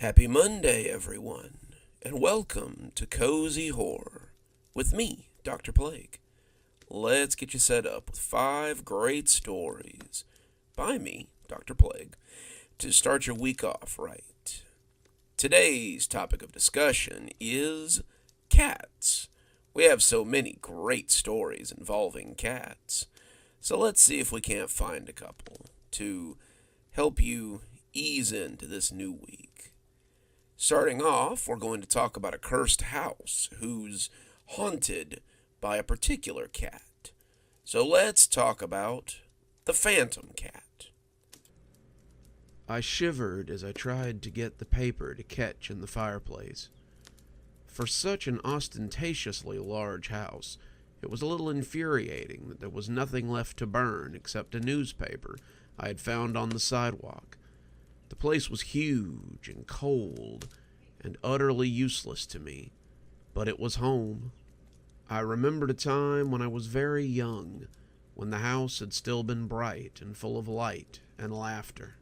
Happy Monday, everyone, and welcome to Cozy Horror with me, Dr. Plague. Let's get you set up with 5 great stories by me, Dr. Plague, to start your week off right. Today's topic of discussion is cats. We have so many great stories involving cats, so let's see if we can't find a couple to help you ease into this new week. Starting off, we're going to talk about a cursed house who's haunted by a particular cat. So let's talk about the Phantom Cat. I shivered as I tried to get the paper to catch in the fireplace. For such an ostentatiously large house, it was a little infuriating that there was nothing left to burn except a newspaper I had found on the sidewalk. The place was huge and cold and utterly useless to me, but it was home. I remembered a time when I was very young, when the house had still been bright and full of light and laughter.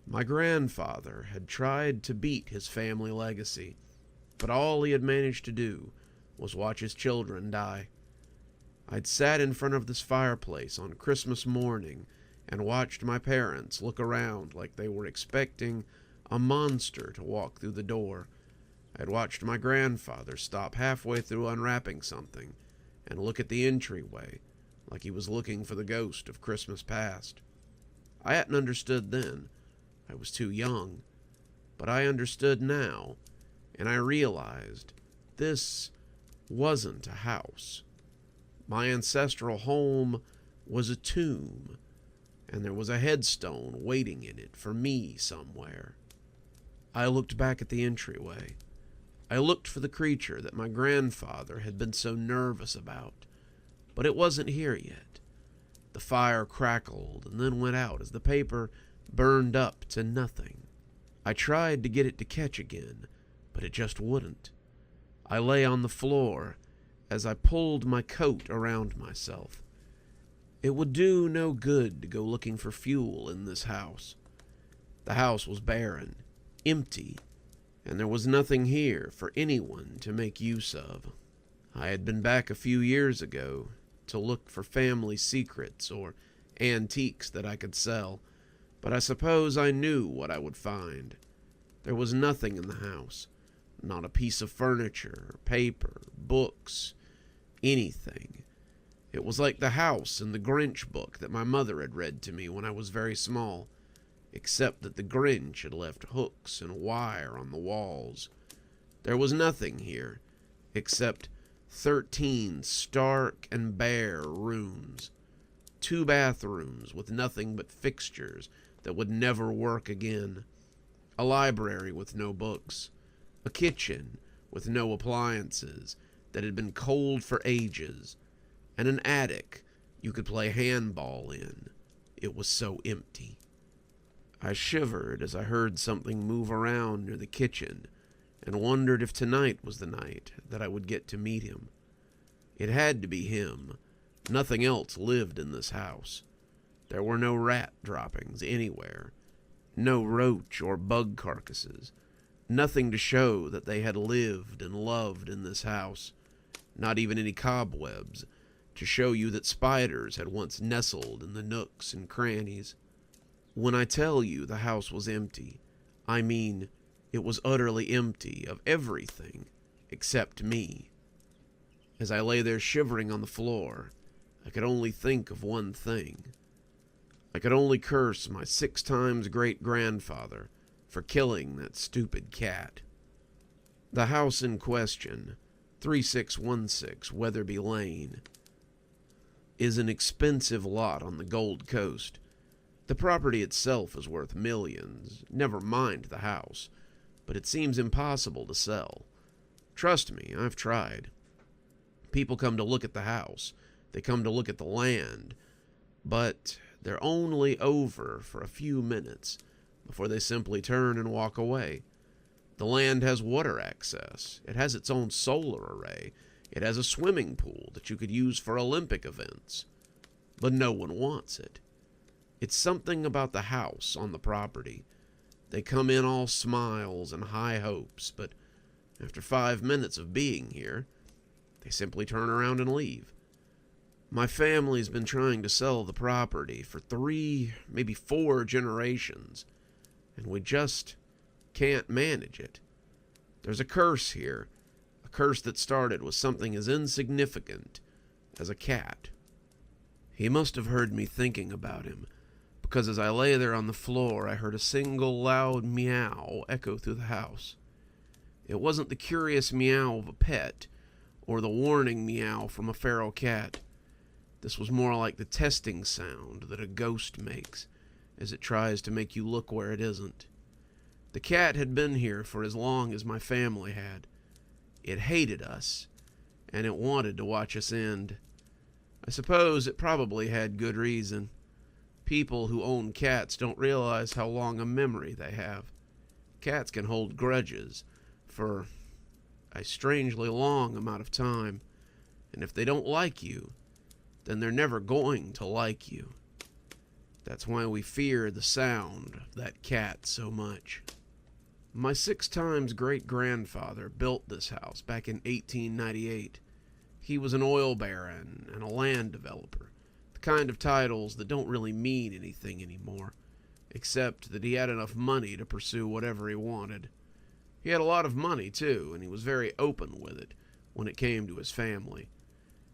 My grandfather had tried to beat his family legacy, but all he had managed to do was watch his children die. I'd sat in front of this fireplace on Christmas morning and watched my parents look around like they were expecting a monster to walk through the door. I'd watched my grandfather stop halfway through unwrapping something and look at the entryway like he was looking for the ghost of Christmas past. I hadn't understood then. I was too young. But I understood now, and I realized this wasn't a house. My ancestral home was a tomb, and there was a headstone waiting in it for me somewhere. I looked back at the entryway. I looked for the creature that my grandfather had been so nervous about, but it wasn't here yet. The fire crackled and then went out as the paper burned up to nothing. I tried to get it to catch again, but it just wouldn't. I lay on the floor as I pulled my coat around myself. It would do no good to go looking for fuel in this house. The house was barren, empty, and there was nothing here for anyone to make use of. I had been back a few years ago to look for family secrets or antiques that I could sell, but I suppose I knew what I would find. There was nothing in the house, not a piece of furniture, paper, books, anything. It was like the house in the Grinch book that my mother had read to me when I was very small, except that the Grinch had left hooks and wire on the walls. There was nothing here, except 13 stark and bare rooms. 2 bathrooms with nothing but fixtures that would never work again. A library with no books. A kitchen with no appliances that had been cold for ages. And an attic you could play handball in. It was so empty. I shivered as I heard something move around near the kitchen and wondered if tonight was the night that I would get to meet him. It had to be him. Nothing else lived in this house. There were no rat droppings anywhere, no roach or bug carcasses, nothing to show that they had lived and loved in this house, not even any cobwebs to show you that spiders had once nestled in the nooks and crannies. When I tell you the house was empty, I mean it was utterly empty of everything except me. As I lay there shivering on the floor, I could only think of one thing. I could only curse my 6 times great-grandfather for killing that stupid cat. The house in question, 3616 Weatherby Lane, is an expensive lot on the Gold Coast. The property itself is worth millions, never mind the house, but it seems impossible to sell. Trust me, I've tried. People come to look at the house, they come to look at the land, but they're only over for a few minutes before they simply turn and walk away. The land has water access, it has its own solar array, it has a swimming pool that you could use for Olympic events, but no one wants it. It's something about the house on the property They come in all smiles and high hopes, but after 5 minutes of being here, they simply turn around and leave. My family's been trying to sell the property for 3, maybe 4 generations, and we just can't manage it. There's a curse here, a curse that started with something as insignificant as a cat. He must have heard me thinking about him, because as I lay there on the floor, I heard a single loud meow echo through the house. It wasn't the curious meow of a pet, or the warning meow from a feral cat. This was more like the testing sound that a ghost makes as it tries to make you look where it isn't. The cat had been here for as long as my family had. It hated us, and it wanted to watch us end. I suppose it probably had good reason. People who own cats don't realize how long a memory they have. Cats can hold grudges for a strangely long amount of time, and if they don't like you, then they're never going to like you. That's why we fear the sound of that cat so much. My 6 times great-grandfather built this house back in 1898. He was an oil baron and a land developer, the kind of titles that don't really mean anything anymore, except that he had enough money to pursue whatever he wanted. He had a lot of money, too, and he was very open with it when it came to his family.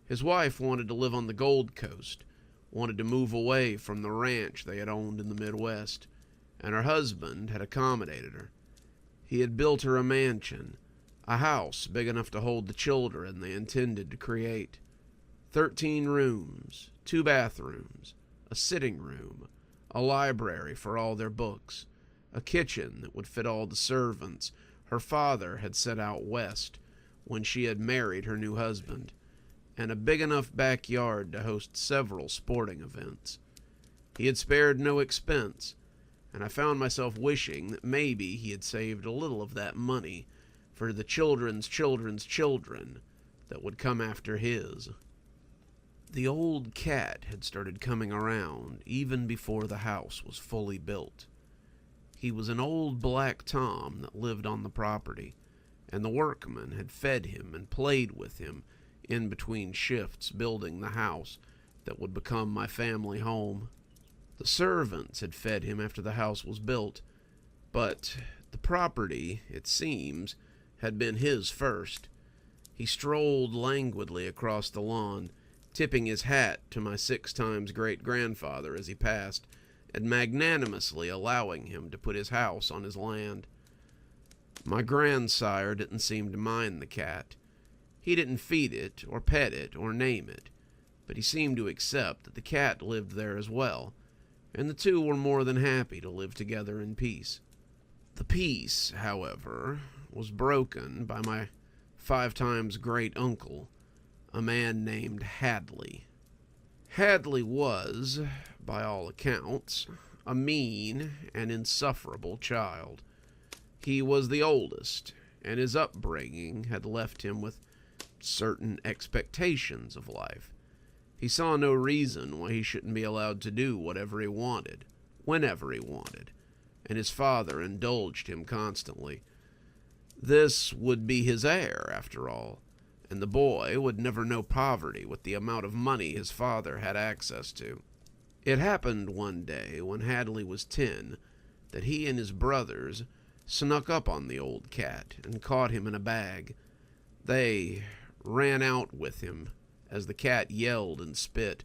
His wife wanted to live on the Gold Coast, wanted to move away from the ranch they had owned in the Midwest, and her husband had accommodated her. He had built her a mansion, a house big enough to hold the children they intended to create. 13 rooms, 2 bathrooms, a sitting room, a library for all their books, a kitchen that would fit all the servants her father had set out west when she had married her new husband, and a big enough backyard to host several sporting events. He had spared no expense, and I found myself wishing that maybe he had saved a little of that money for the children's children's children that would come after his. The old cat had started coming around even before the house was fully built. He was an old black Tom that lived on the property, and the workmen had fed him and played with him in between shifts building the house that would become my family home. The servants had fed him after the house was built, but the property, it seems, had been his first. He strolled languidly across the lawn, tipping his hat to my 6 times great-grandfather as he passed, and magnanimously allowing him to put his house on his land. My grandsire didn't seem to mind the cat. He didn't feed it, or pet it, or name it, but he seemed to accept that the cat lived there as well, and the two were more than happy to live together in peace. The peace, however, was broken by my 5 times great-uncle, a man named Hadley. Hadley was, by all accounts, a mean and insufferable child. He was the oldest, and his upbringing had left him with certain expectations of life. He saw no reason why he shouldn't be allowed to do whatever he wanted, whenever he wanted, and his father indulged him constantly. This would be his heir, after all, and the boy would never know poverty with the amount of money his father had access to. It happened one day when Hadley was 10 that he and his brothers snuck up on the old cat and caught him in a bag. They ran out with him as the cat yelled and spit,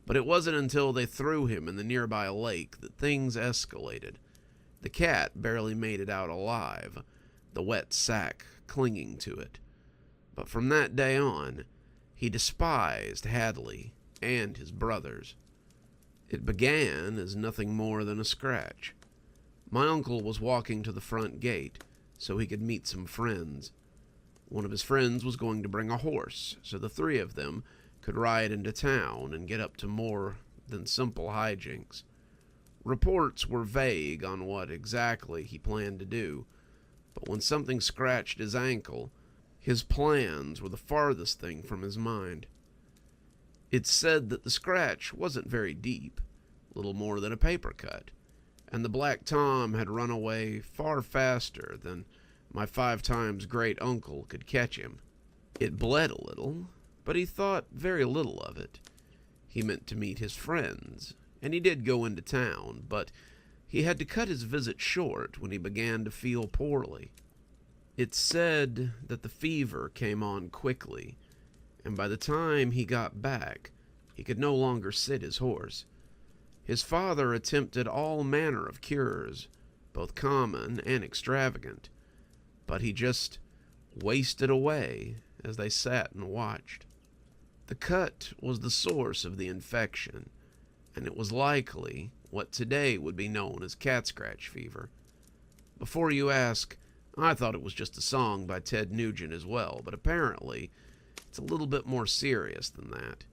but it wasn't until they threw him in the nearby lake that things escalated. The cat barely made it out alive, the wet sack clinging to it. But from that day on, he despised Hadley and his brothers. It began as nothing more than a scratch. My uncle was walking to the front gate so he could meet some friends. One of his friends was going to bring a horse, so the 3 of them could ride into town and get up to more than simple hijinks. Reports were vague on what exactly he planned to do, but when something scratched his ankle, his plans were the farthest thing from his mind. It's said that the scratch wasn't very deep, little more than a paper cut, and the Black Tom had run away far faster than my 5 times great uncle could catch him. It bled a little, but he thought very little of it. He meant to meet his friends, and he did go into town, but he had to cut his visit short when he began to feel poorly. It's said that the fever came on quickly, and by the time he got back, he could no longer sit his horse. His father attempted all manner of cures, both common and extravagant, but he just wasted away as they sat and watched. The cut was the source of the infection, and it was likely what today would be known as cat scratch fever. Before you ask, I thought it was just a song by Ted Nugent as well, but apparently it's a little bit more serious than that.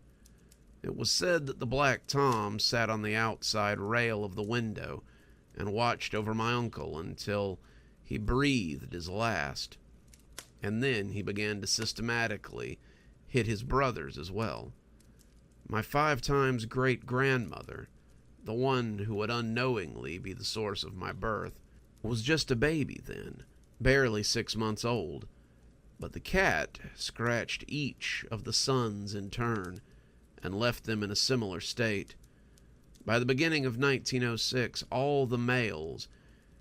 It was said that the Black Tom sat on the outside rail of the window and watched over my uncle until he breathed his last, and then he began to systematically hit his brothers as well. My 5 times great-grandmother, the one who would unknowingly be the source of my birth, was just a baby then, barely 6 months old, but the cat scratched each of the sons in turn and left them in a similar state. By the beginning of 1906, all the males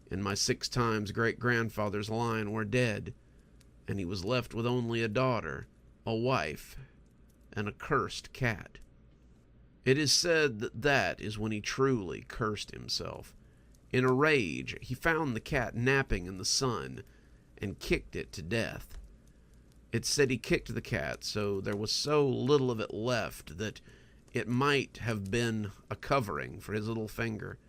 in my 6 times great-grandfather's line were dead, and he was left with only a daughter, a wife, and a cursed cat. It is said that that is when he truly cursed himself. In a rage, he found the cat napping in the sun and kicked it to death. It said he kicked the cat so there was so little of it left that it might have been a covering for his little finger.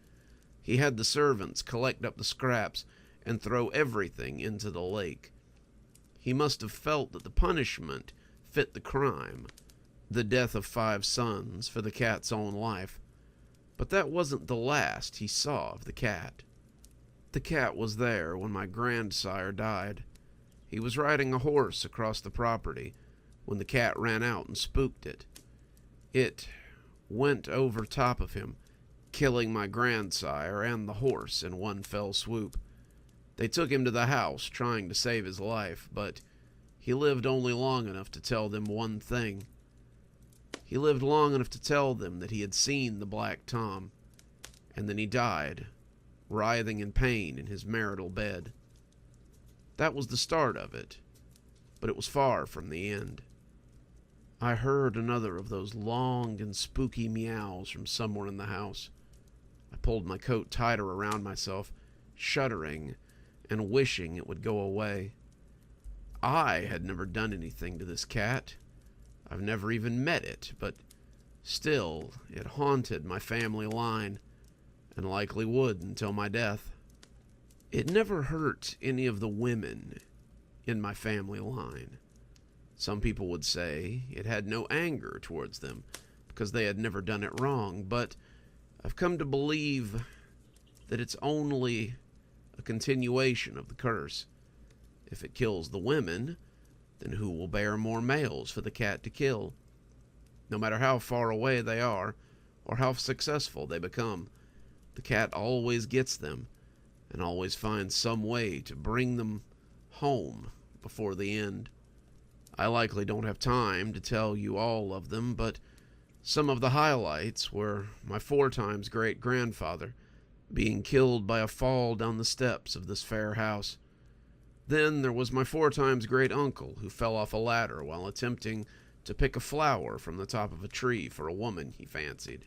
He had the servants collect up the scraps and throw everything into the lake. He must have felt that the punishment fit the crime, the death of 5 sons for the cat's own life. But that wasn't the last he saw of the cat. The cat was there when my grandsire died. He was riding a horse across the property when the cat ran out and spooked it. It went over top of him, killing my grandsire and the horse in one fell swoop. They took him to the house, trying to save his life, but he lived only long enough to tell them one thing. He lived long enough to tell them that he had seen the Black Tom, and then he died, writhing in pain in his marital bed. That was the start of it, but it was far from the end. I heard another of those long and spooky meows from somewhere in the house. I pulled my coat tighter around myself, shuddering and wishing it would go away. I had never done anything to this cat. I've never even met it, but still it haunted my family line, and likely would until my death. It never hurt any of the women in my family line. Some people would say it had no anger towards them because they had never done it wrong, but I've come to believe that it's only a continuation of the curse. If it kills the women, then who will bear more males for the cat to kill? No matter how far away they are, or how successful they become, the cat always gets them, and always finds some way to bring them home before the end. I likely don't have time to tell you all of them, but some of the highlights were my 4 times great-grandfather being killed by a fall down the steps of this fair house. Then there was my 4 times great-uncle who fell off a ladder while attempting to pick a flower from the top of a tree for a woman he fancied.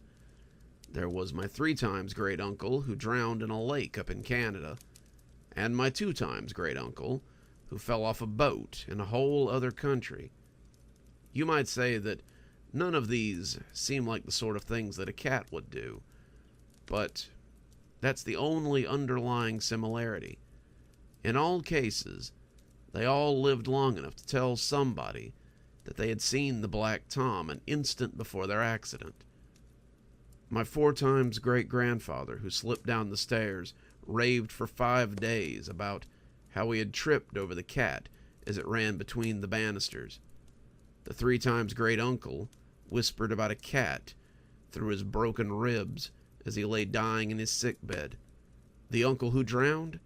There was my 3 times great-uncle who drowned in a lake up in Canada, and my 2 times great-uncle who fell off a boat in a whole other country. You might say that none of these seem like the sort of things that a cat would do, but that's the only underlying similarity. In all cases, they all lived long enough to tell somebody that they had seen the Black Tom an instant before their accident. My 4 times great-grandfather who slipped down the stairs raved for 5 days about how he had tripped over the cat as it ran between the banisters. The 3 times great-uncle whispered about a cat through his broken ribs as he lay dying in his sick bed. The uncle who drowned?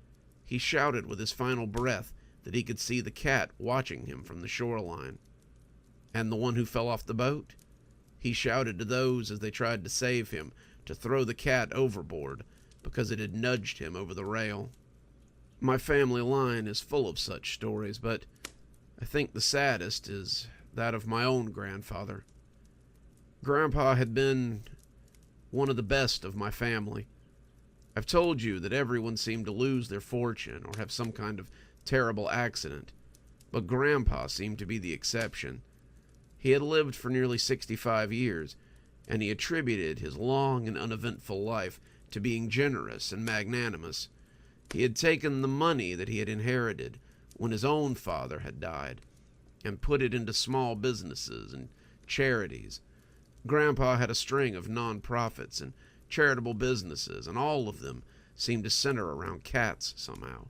He shouted with his final breath that he could see the cat watching him from the shoreline. And the one who fell off the boat? He shouted to those as they tried to save him to throw the cat overboard because it had nudged him over the rail. My family line is full of such stories, but I think the saddest is that of my own grandfather. Grandpa had been one of the best of my family. I've told you that everyone seemed to lose their fortune or have some kind of terrible accident, but Grandpa seemed to be the exception. He had lived for nearly 65 years, and he attributed his long and uneventful life to being generous and magnanimous. He had taken the money that he had inherited when his own father had died and put it into small businesses and charities. Grandpa had a string of non-profits and charitable businesses, and all of them seemed to center around cats somehow.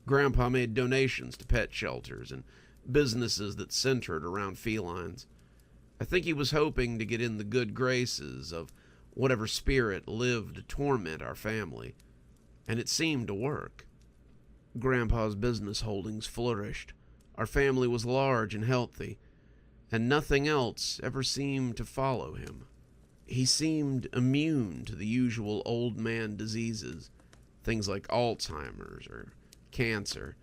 Grandpa made donations to pet shelters and businesses that centered around felines. I think he was hoping to get in the good graces of whatever spirit lived to torment our family, and it seemed to work. Grandpa's business holdings flourished. Our family was large and healthy, and nothing else ever seemed to follow him. He seemed immune to the usual old man diseases, things like Alzheimer's or cancer,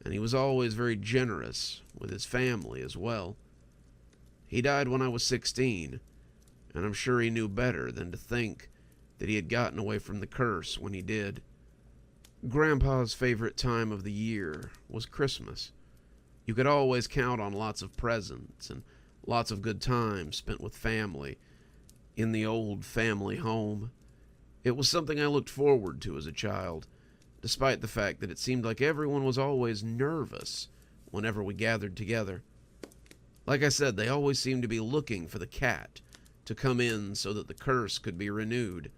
and he was always very generous with his family as well. He died when I was 16, and I'm sure he knew better than to think that he had gotten away from the curse when he did. Grandpa's favorite time of the year was Christmas. You could always count on lots of presents and lots of good times spent with family in the old family home. It was something I looked forward to as a child, despite the fact that it seemed like everyone was always nervous whenever we gathered together. Like I said, they always seemed to be looking for the cat to come in so that the curse could be renewed.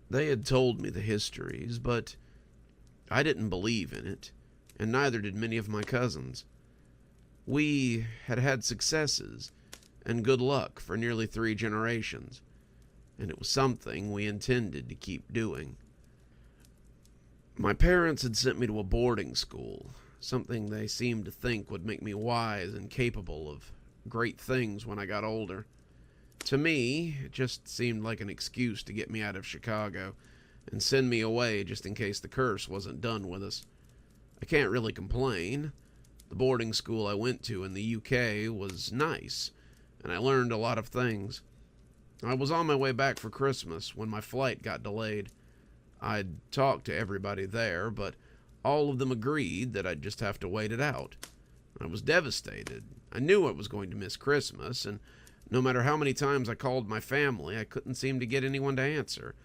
They had told me the histories, but I didn't believe in it, and neither did many of my cousins. We had had successes and good luck for nearly 3 generations, and it was something we intended to keep doing. My parents had sent me to a boarding school, something they seemed to think would make me wise and capable of great things when I got older. To me, it just seemed like an excuse to get me out of Chicago and send me away just in case the curse wasn't done with us. I can't really complain. The boarding school I went to in the UK was nice, and I learned a lot of things. I was on my way back for Christmas when my flight got delayed. I'd talked to everybody there, but all of them agreed that I'd just have to wait it out. I was devastated. I knew I was going to miss Christmas, and no matter how many times I called my family, I couldn't seem to get anyone to answer.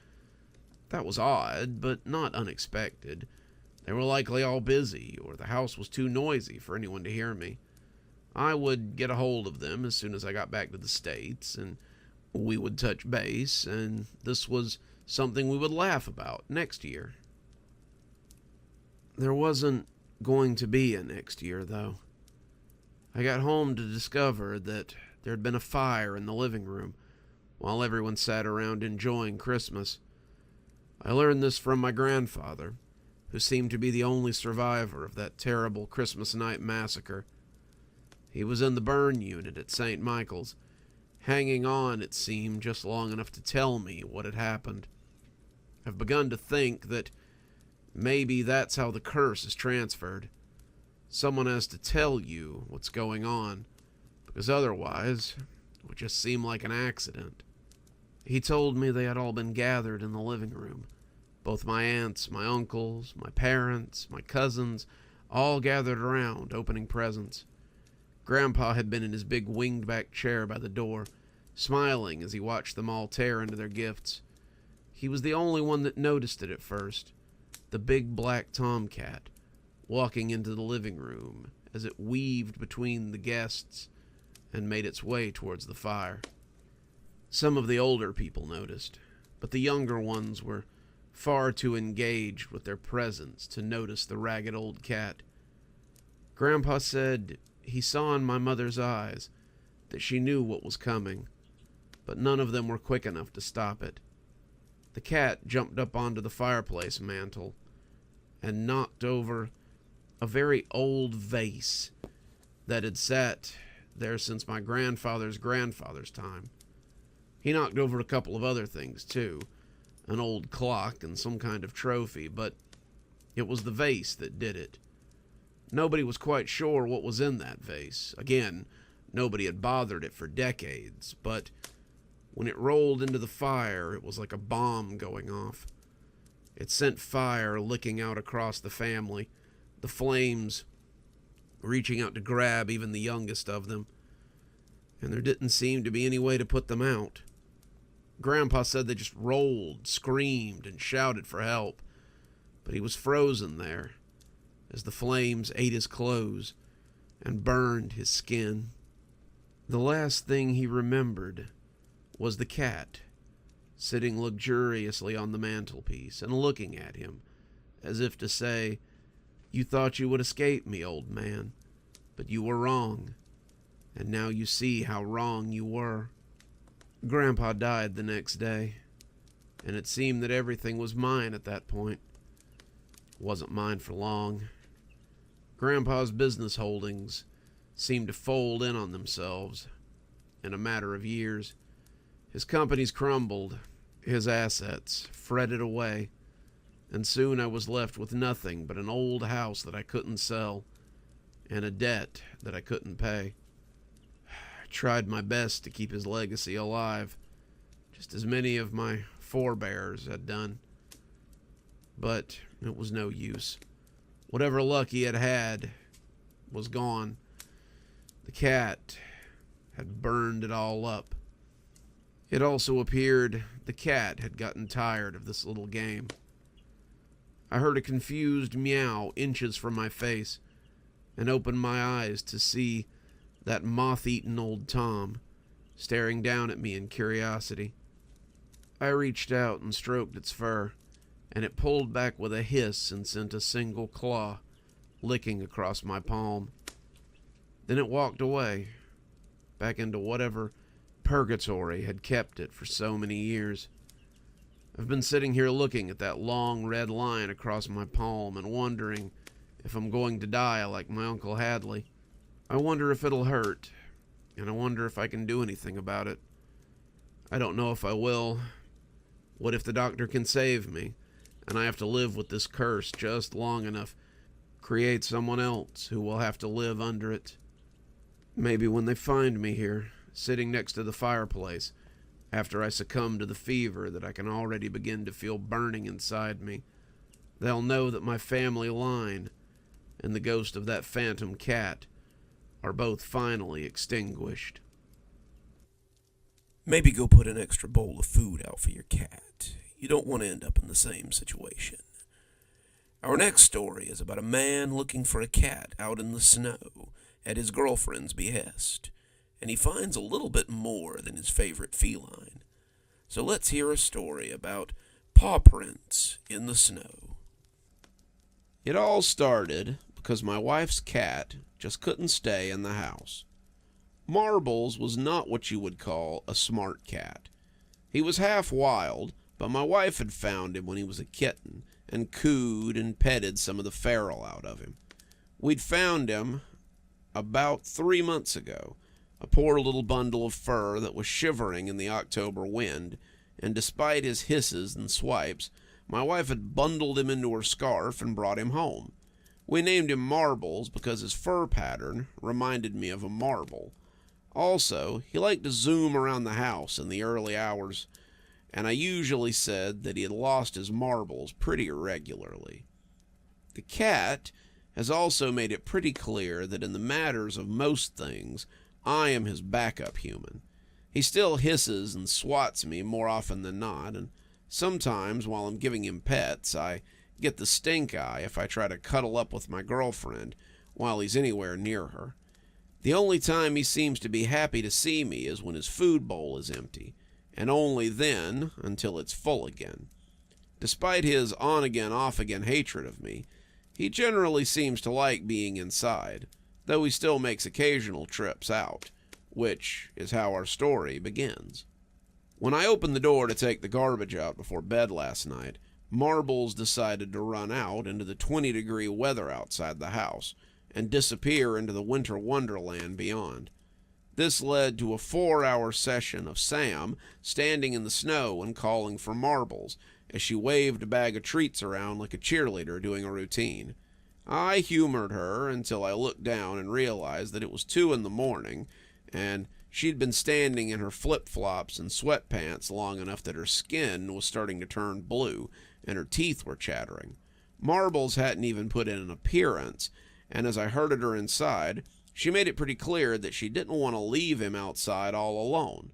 That was odd, but not unexpected. They were likely all busy, or the house was too noisy for anyone to hear me. I would get a hold of them as soon as I got back to the States, and we would touch base, and this was something we would laugh about next year. There wasn't going to be a next year, though. I got home to discover that there had been a fire in the living room while everyone sat around enjoying Christmas. I learned this from my grandfather, who seemed to be the only survivor of that terrible Christmas night massacre. He was in the burn unit at St. Michael's, hanging on, it seemed, just long enough to tell me what had happened. I've begun to think that maybe that's how the curse is transferred. Someone has to tell you what's going on, because otherwise it would just seem like an accident. He told me they had all been gathered in the living room. Both my aunts, my uncles, my parents, my cousins, all gathered around, opening presents. Grandpa had been in his big winged-back chair by the door, smiling as he watched them all tear into their gifts. He was the only one that noticed it at first, the big black tomcat, walking into the living room as it weaved between the guests and made its way towards the fire. Some of the older people noticed, but the younger ones were far too engaged with their presents to notice the ragged old cat. Grandpa said he saw in my mother's eyes that she knew what was coming, but none of them were quick enough to stop it. The cat jumped up onto the fireplace mantel and knocked over a very old vase that had sat there since my grandfather's grandfather's time. He knocked over a couple of other things, too, an old clock and some kind of trophy, but it was the vase that did it. Nobody was quite sure what was in that vase. Again, nobody had bothered it for decades, but when it rolled into the fire, it was like a bomb going off. It sent fire licking out across the family, the flames reaching out to grab even the youngest of them, and there didn't seem to be any way to put them out. Grandpa said they just rolled, screamed, and shouted for help, but he was frozen there as the flames ate his clothes and burned his skin. The last thing he remembered was the cat sitting luxuriously on the mantelpiece and looking at him as if to say, "You thought you would escape me, old man, but you were wrong, and now you see how wrong you were." Grandpa died the next day, and it seemed that everything was mine at that point. It wasn't mine for long. Grandpa's business holdings seemed to fold in on themselves in a matter of years. His companies crumbled, his assets fretted away, and soon I was left with nothing but an old house that I couldn't sell and a debt that I couldn't pay. I tried my best to keep his legacy alive, just as many of my forebears had done, but it was no use. Whatever luck he had had was gone. The cat had burned it all up. It also appeared the cat had gotten tired of this little game. I heard a confused meow inches from my face and opened my eyes to see that moth-eaten old Tom staring down at me in curiosity. I reached out and stroked its fur, and it pulled back with a hiss and sent a single claw licking across my palm. Then it walked away, back into whatever purgatory had kept it for so many years. I've been sitting here looking at that long red line across my palm and wondering if I'm going to die like my Uncle Hadley. I wonder if it'll hurt, and I wonder if I can do anything about it. I don't know if I will. What if the doctor can save me, and I have to live with this curse just long enough, create someone else who will have to live under it? Maybe when they find me here, sitting next to the fireplace, after I succumb to the fever that I can already begin to feel burning inside me, they'll know that my family line and the ghost of that phantom cat are both finally extinguished. Maybe go put an extra bowl of food out for your cat. You don't want to end up in the same situation. Our next story is about a man looking for a cat out in the snow at his girlfriend's behest, and he finds a little bit more than his favorite feline. So let's hear a story about paw prints in the snow. It all started because my wife's cat just couldn't stay in the house. Marbles was not what you would call a smart cat. He was half wild, but my wife had found him when he was a kitten and cooed and petted some of the feral out of him. We'd found him about 3 months ago, a poor little bundle of fur that was shivering in the October wind, and despite his hisses and swipes, my wife had bundled him into her scarf and brought him home. We named him Marbles because his fur pattern reminded me of a marble. Also, he liked to zoom around the house in the early hours, and I usually said that he had lost his marbles pretty irregularly. The cat has also made it pretty clear that in the matters of most things, I am his backup human. He still hisses and swats me more often than not, and sometimes while I'm giving him pets, I get the stink eye if I try to cuddle up with my girlfriend while he's anywhere near her. The only time he seems to be happy to see me is when his food bowl is empty, and only then until it's full again. Despite his on-again, off-again hatred of me, he generally seems to like being inside, though he still makes occasional trips out, which is how our story begins. When I opened the door to take the garbage out before bed last night, Marbles decided to run out into the 20-degree weather outside the house and disappear into the winter wonderland beyond. This led to a 4-hour session of Sam standing in the snow and calling for Marbles as she waved a bag of treats around like a cheerleader doing a routine. I humored her until I looked down and realized that it was 2 a.m, and she'd been standing in her flip-flops and sweatpants long enough that her skin was starting to turn blue and her teeth were chattering. Marbles hadn't even put in an appearance, and as I herded her inside, she made it pretty clear that she didn't want to leave him outside all alone.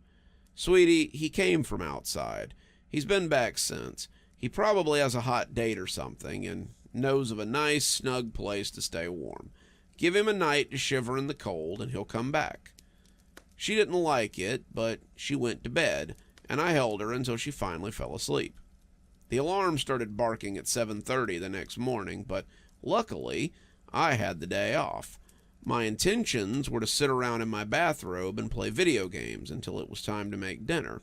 Sweetie, he came from outside. He's been back since. He probably has a hot date or something and knows of a nice, snug place to stay warm. Give him a night to shiver in the cold and he'll come back. She didn't like it, but she went to bed, and I held her until she finally fell asleep. The alarm started barking at 7:30 the next morning, but luckily, I had the day off. My intentions were to sit around in my bathrobe and play video games until it was time to make dinner.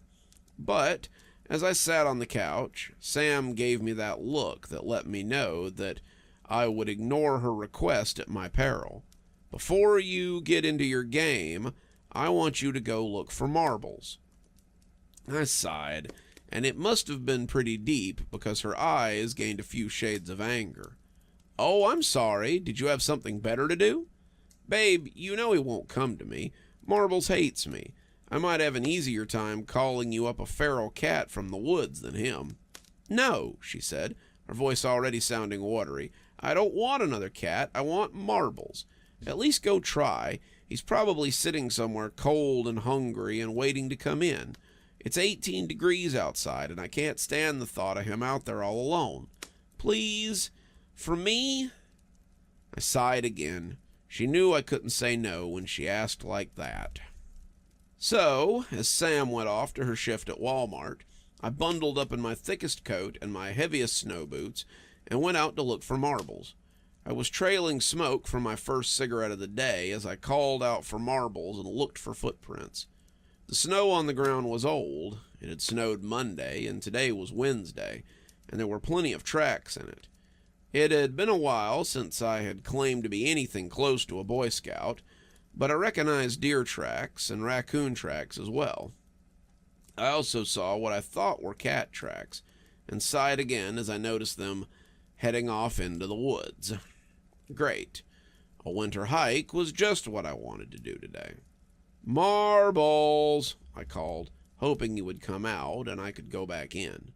But as I sat on the couch, Sam gave me that look that let me know that I would ignore her request at my peril. Before you get into your game, I want you to go look for Marbles. I sighed, and it must have been pretty deep because her eyes gained a few shades of anger. Oh, I'm sorry. Did you have something better to do? Babe, you know he won't come to me. Marbles hates me. I might have an easier time calling you up a feral cat from the woods than him. No, she said, her voice already sounding watery. I don't want another cat. I want Marbles. At least go try. He's probably sitting somewhere cold and hungry and waiting to come in. It's 18 degrees outside, and I can't stand the thought of him out there all alone. Please, for me? I sighed again. She knew I couldn't say no when she asked like that. So, as Sam went off to her shift at Walmart, I bundled up in my thickest coat and my heaviest snow boots and went out to look for Marbles. I was trailing smoke from my first cigarette of the day as I called out for Marbles and looked for footprints. The snow on the ground was old. It had snowed Monday, and today was Wednesday, and there were plenty of tracks in it. It had been a while since I had claimed to be anything close to a Boy Scout, but I recognized deer tracks and raccoon tracks as well. I also saw what I thought were cat tracks, and sighed again as I noticed them heading off into the woods. Great. A winter hike was just what I wanted to do today. Marbles, I called, hoping he would come out and I could go back in.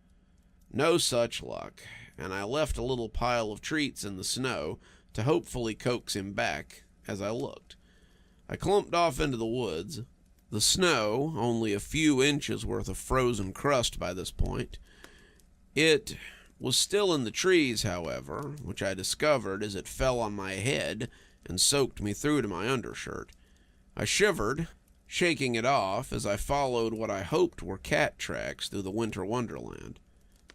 No such luck, and I left a little pile of treats in the snow to hopefully coax him back as I looked. I clumped off into the woods. The snow, only a few inches worth of frozen crust by this point. It was still in the trees, however, which I discovered as it fell on my head and soaked me through to my undershirt. I shivered, shaking it off as I followed what I hoped were cat tracks through the winter wonderland.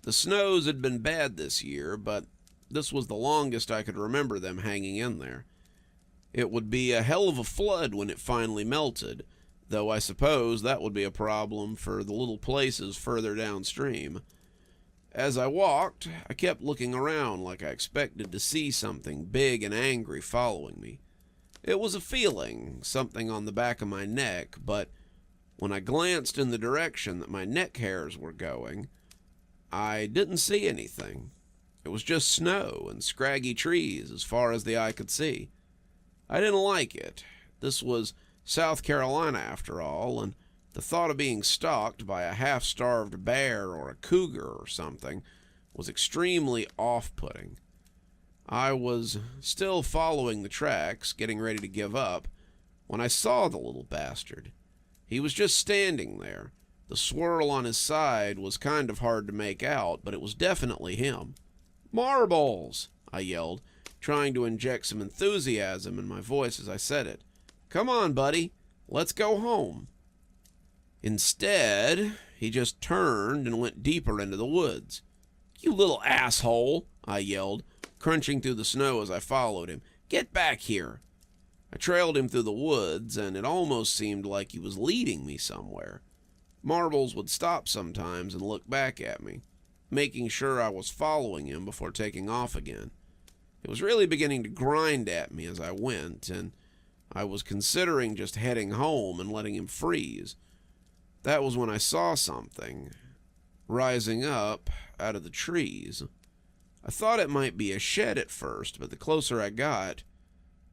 The snows had been bad this year, but this was the longest I could remember them hanging in there. It would be a hell of a flood when it finally melted, though I suppose that would be a problem for the little places further downstream. As I walked, I kept looking around like I expected to see something big and angry following me. It was a feeling, something on the back of my neck, but when I glanced in the direction that my neck hairs were going, I didn't see anything. It was just snow and scraggy trees as far as the eye could see. I didn't like it. This was South Carolina after all, and the thought of being stalked by a half-starved bear or a cougar or something was extremely off-putting. I was still following the tracks, getting ready to give up, when I saw the little bastard. He was just standing there. The swirl on his side was kind of hard to make out, but it was definitely him. "Marbles!" I yelled, trying to inject some enthusiasm in my voice as I said it. "Come on, buddy. Let's go home." Instead, he just turned and went deeper into the woods. "You little asshole!" I yelled, crunching through the snow as I followed him. "Get back here!" I trailed him through the woods, and it almost seemed like he was leading me somewhere. Marbles would stop sometimes and look back at me, making sure I was following him before taking off again. It was really beginning to grind at me as I went, and I was considering just heading home and letting him freeze. That was when I saw something rising up out of the trees. I thought it might be a shed at first, but the closer I got,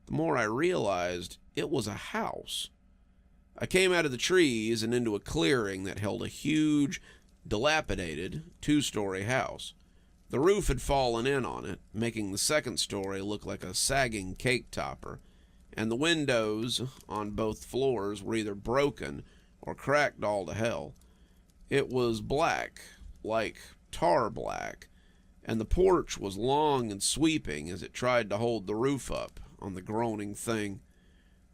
the more I realized it was a house. I came out of the trees and into a clearing that held a huge, dilapidated, 2-story house. The roof had fallen in on it, making the second story look like a sagging cake topper, and the windows on both floors were either broken or cracked all to hell. It was black, like tar black, and the porch was long and sweeping as it tried to hold the roof up on the groaning thing.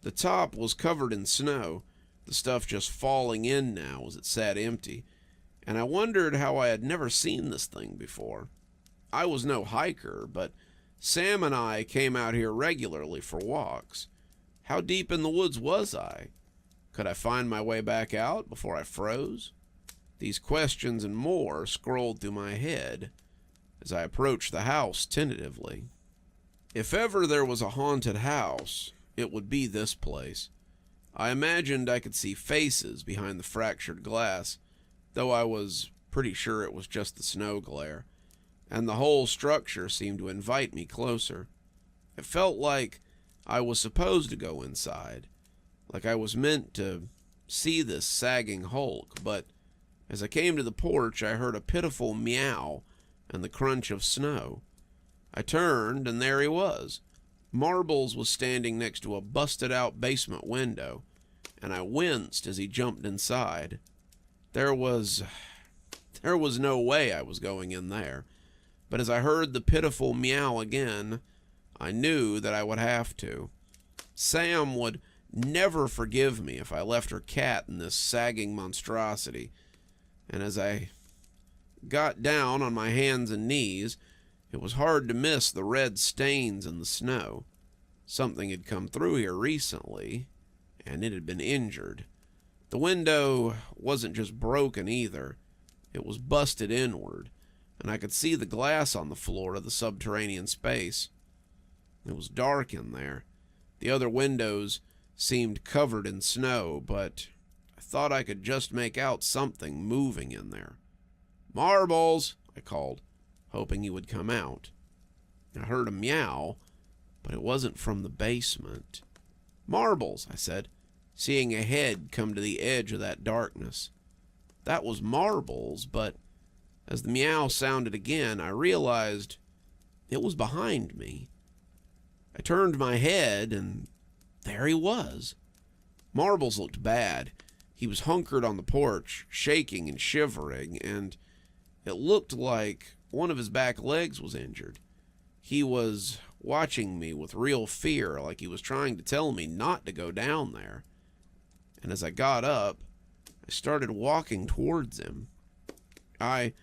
The top was covered in snow, the stuff just falling in now as it sat empty, and I wondered how I had never seen this thing before. I was no hiker, but Sam and I came out here regularly for walks. How deep in the woods was I? Could I find my way back out before I froze? These questions and more scrolled through my head as I approached the house tentatively. If ever there was a haunted house, it would be this place. I imagined I could see faces behind the fractured glass, though I was pretty sure it was just the snow glare, and the whole structure seemed to invite me closer. It felt like I was supposed to go inside, like I was meant to see this sagging hulk, but as I came to the porch, I heard a pitiful meow and the crunch of snow. I turned, and there he was. Marbles was standing next to a busted-out basement window, and I winced as he jumped inside. There was no way I was going in there, but as I heard the pitiful meow again, I knew that I would have to. Sam would never forgive me if I left her cat in this sagging monstrosity, and as I got down on my hands and knees, it was hard to miss the red stains in the snow. Something had come through here recently, and it had been injured. The window wasn't just broken either. It was busted inward, and I could see the glass on the floor of the subterranean space. It was dark in there. The other windows seemed covered in snow, but I thought I could just make out something moving in there. "Marbles," I called, hoping he would come out. I heard a meow, but it wasn't from the basement. "Marbles," I said, seeing a head come to the edge of that darkness. That was Marbles, but as the meow sounded again, I realized it was behind me. I turned my head, and there he was. Marbles looked bad. He was hunkered on the porch, shaking and shivering, and it looked like one of his back legs was injured. He was watching me with real fear, like he was trying to tell me not to go down there. And as I got up, I started walking towards him. I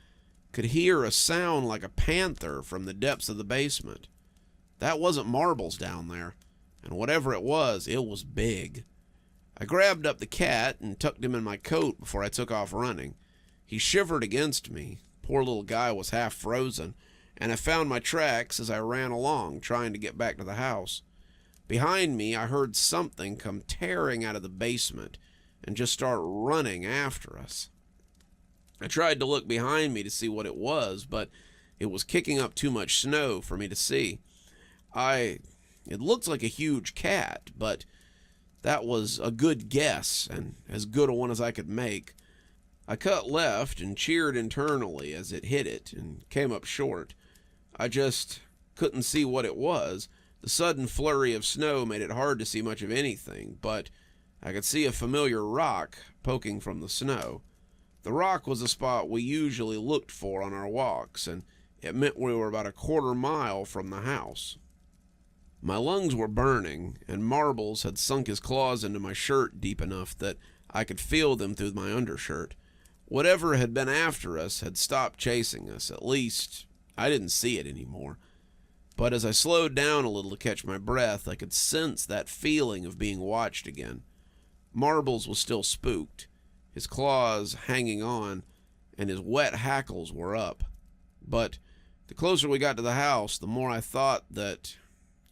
could hear a sound like a panther from the depths of the basement. That wasn't Marbles down there, and whatever it was big. I grabbed up the cat and tucked him in my coat before I took off running. He shivered against me. Poor little guy was half frozen, and I found my tracks as I ran along, trying to get back to the house. Behind me, I heard something come tearing out of the basement and just start running after us. I tried to look behind me to see what it was, but it was kicking up too much snow for me to see. It looked like a huge cat, but that was a good guess, and as good a one as I could make. I cut left and cheered internally as it hit it and came up short. I just couldn't see what it was. The sudden flurry of snow made it hard to see much of anything, but I could see a familiar rock poking from the snow. The rock was a spot we usually looked for on our walks, and it meant we were about a quarter mile from the house. My lungs were burning, and Marbles had sunk his claws into my shirt deep enough that I could feel them through my undershirt. Whatever had been after us had stopped chasing us. At least, I didn't see it anymore. But as I slowed down a little to catch my breath, I could sense that feeling of being watched again. Marbles was still spooked. his claws hanging on, and his wet hackles were up. But the closer we got to the house, the more I thought that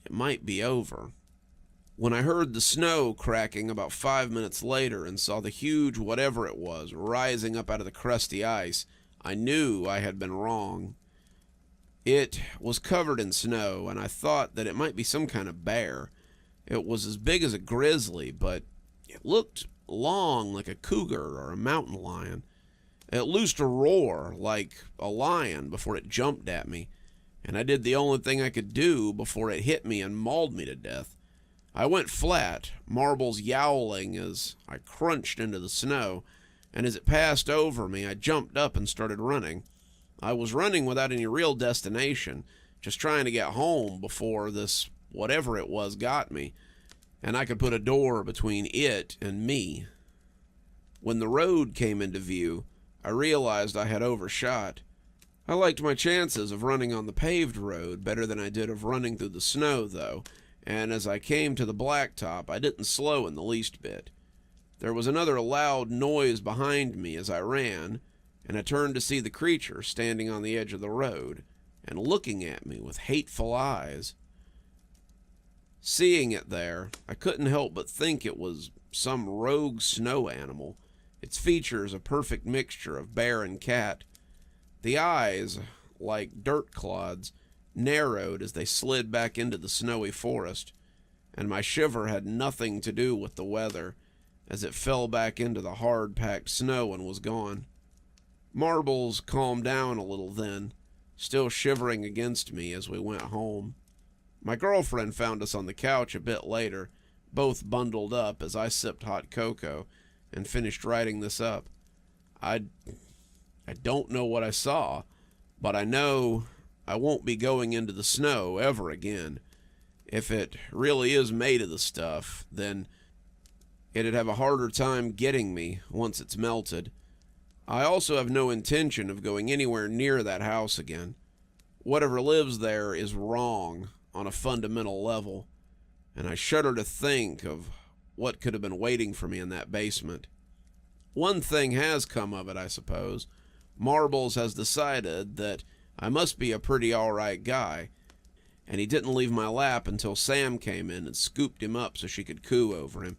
it might be over. When I heard the snow cracking about 5 minutes later and saw the huge whatever it was rising up out of the crusty ice, I knew I had been wrong. It was covered in snow, and I thought that it might be some kind of bear. It was as big as a grizzly, but it looked long like a cougar or a mountain lion. It loosed a roar like a lion before it jumped at me, and I did the only thing I could do before it hit me and mauled me to death. I went flat, Marbles yowling as I crunched into the snow, and as it passed over me, I jumped up and started running. I was running without any real destination, just trying to get home before this whatever it was got me, and I could put a door between it and me. When the road came into view, I realized I had overshot. I liked my chances of running on the paved road better than I did of running through the snow, though, and as I came to the blacktop, I didn't slow in the least bit. There was another loud noise behind me as I ran, and I turned to see the creature standing on the edge of the road and looking at me with hateful eyes. Seeing it there, I couldn't help but think it was some rogue snow animal, its features a perfect mixture of bear and cat. The eyes, like dirt clods, narrowed as they slid back into the snowy forest, and my shiver had nothing to do with the weather, as it fell back into the hard-packed snow and was gone. Marbles calmed down a little then, still shivering against me as we went home. My girlfriend found us on the couch a bit later, both bundled up as I sipped hot cocoa and finished writing this up. I don't know what I saw, but I know I won't be going into the snow ever again. If it really is made of the stuff, then it'd have a harder time getting me once it's melted. I also have no intention of going anywhere near that house again. Whatever lives there is wrong on a fundamental level, and I shudder to think of what could have been waiting for me in that basement. One thing has come of it, I suppose. Marbles has decided that I must be a pretty all-right guy, and he didn't leave my lap until Sam came in and scooped him up so she could coo over him.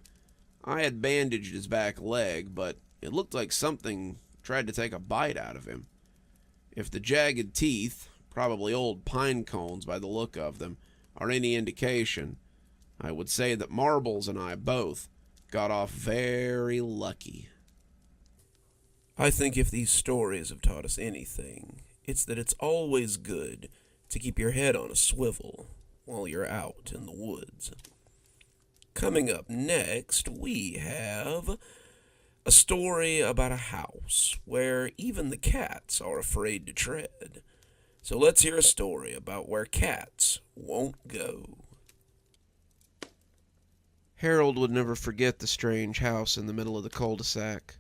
I had bandaged his back leg, but it looked like something tried to take a bite out of him. If the jagged teeth, probably old pine cones by the look of them, are any indication, I would say that Marbles and I both got off very lucky. I think if these stories have taught us anything, it's that it's always good to keep your head on a swivel while you're out in the woods. Coming up next, we have a story about a house where even the cats are afraid to tread. So let's hear a story about where cats won't go. Harold would never forget the strange house in the middle of the cul-de-sac.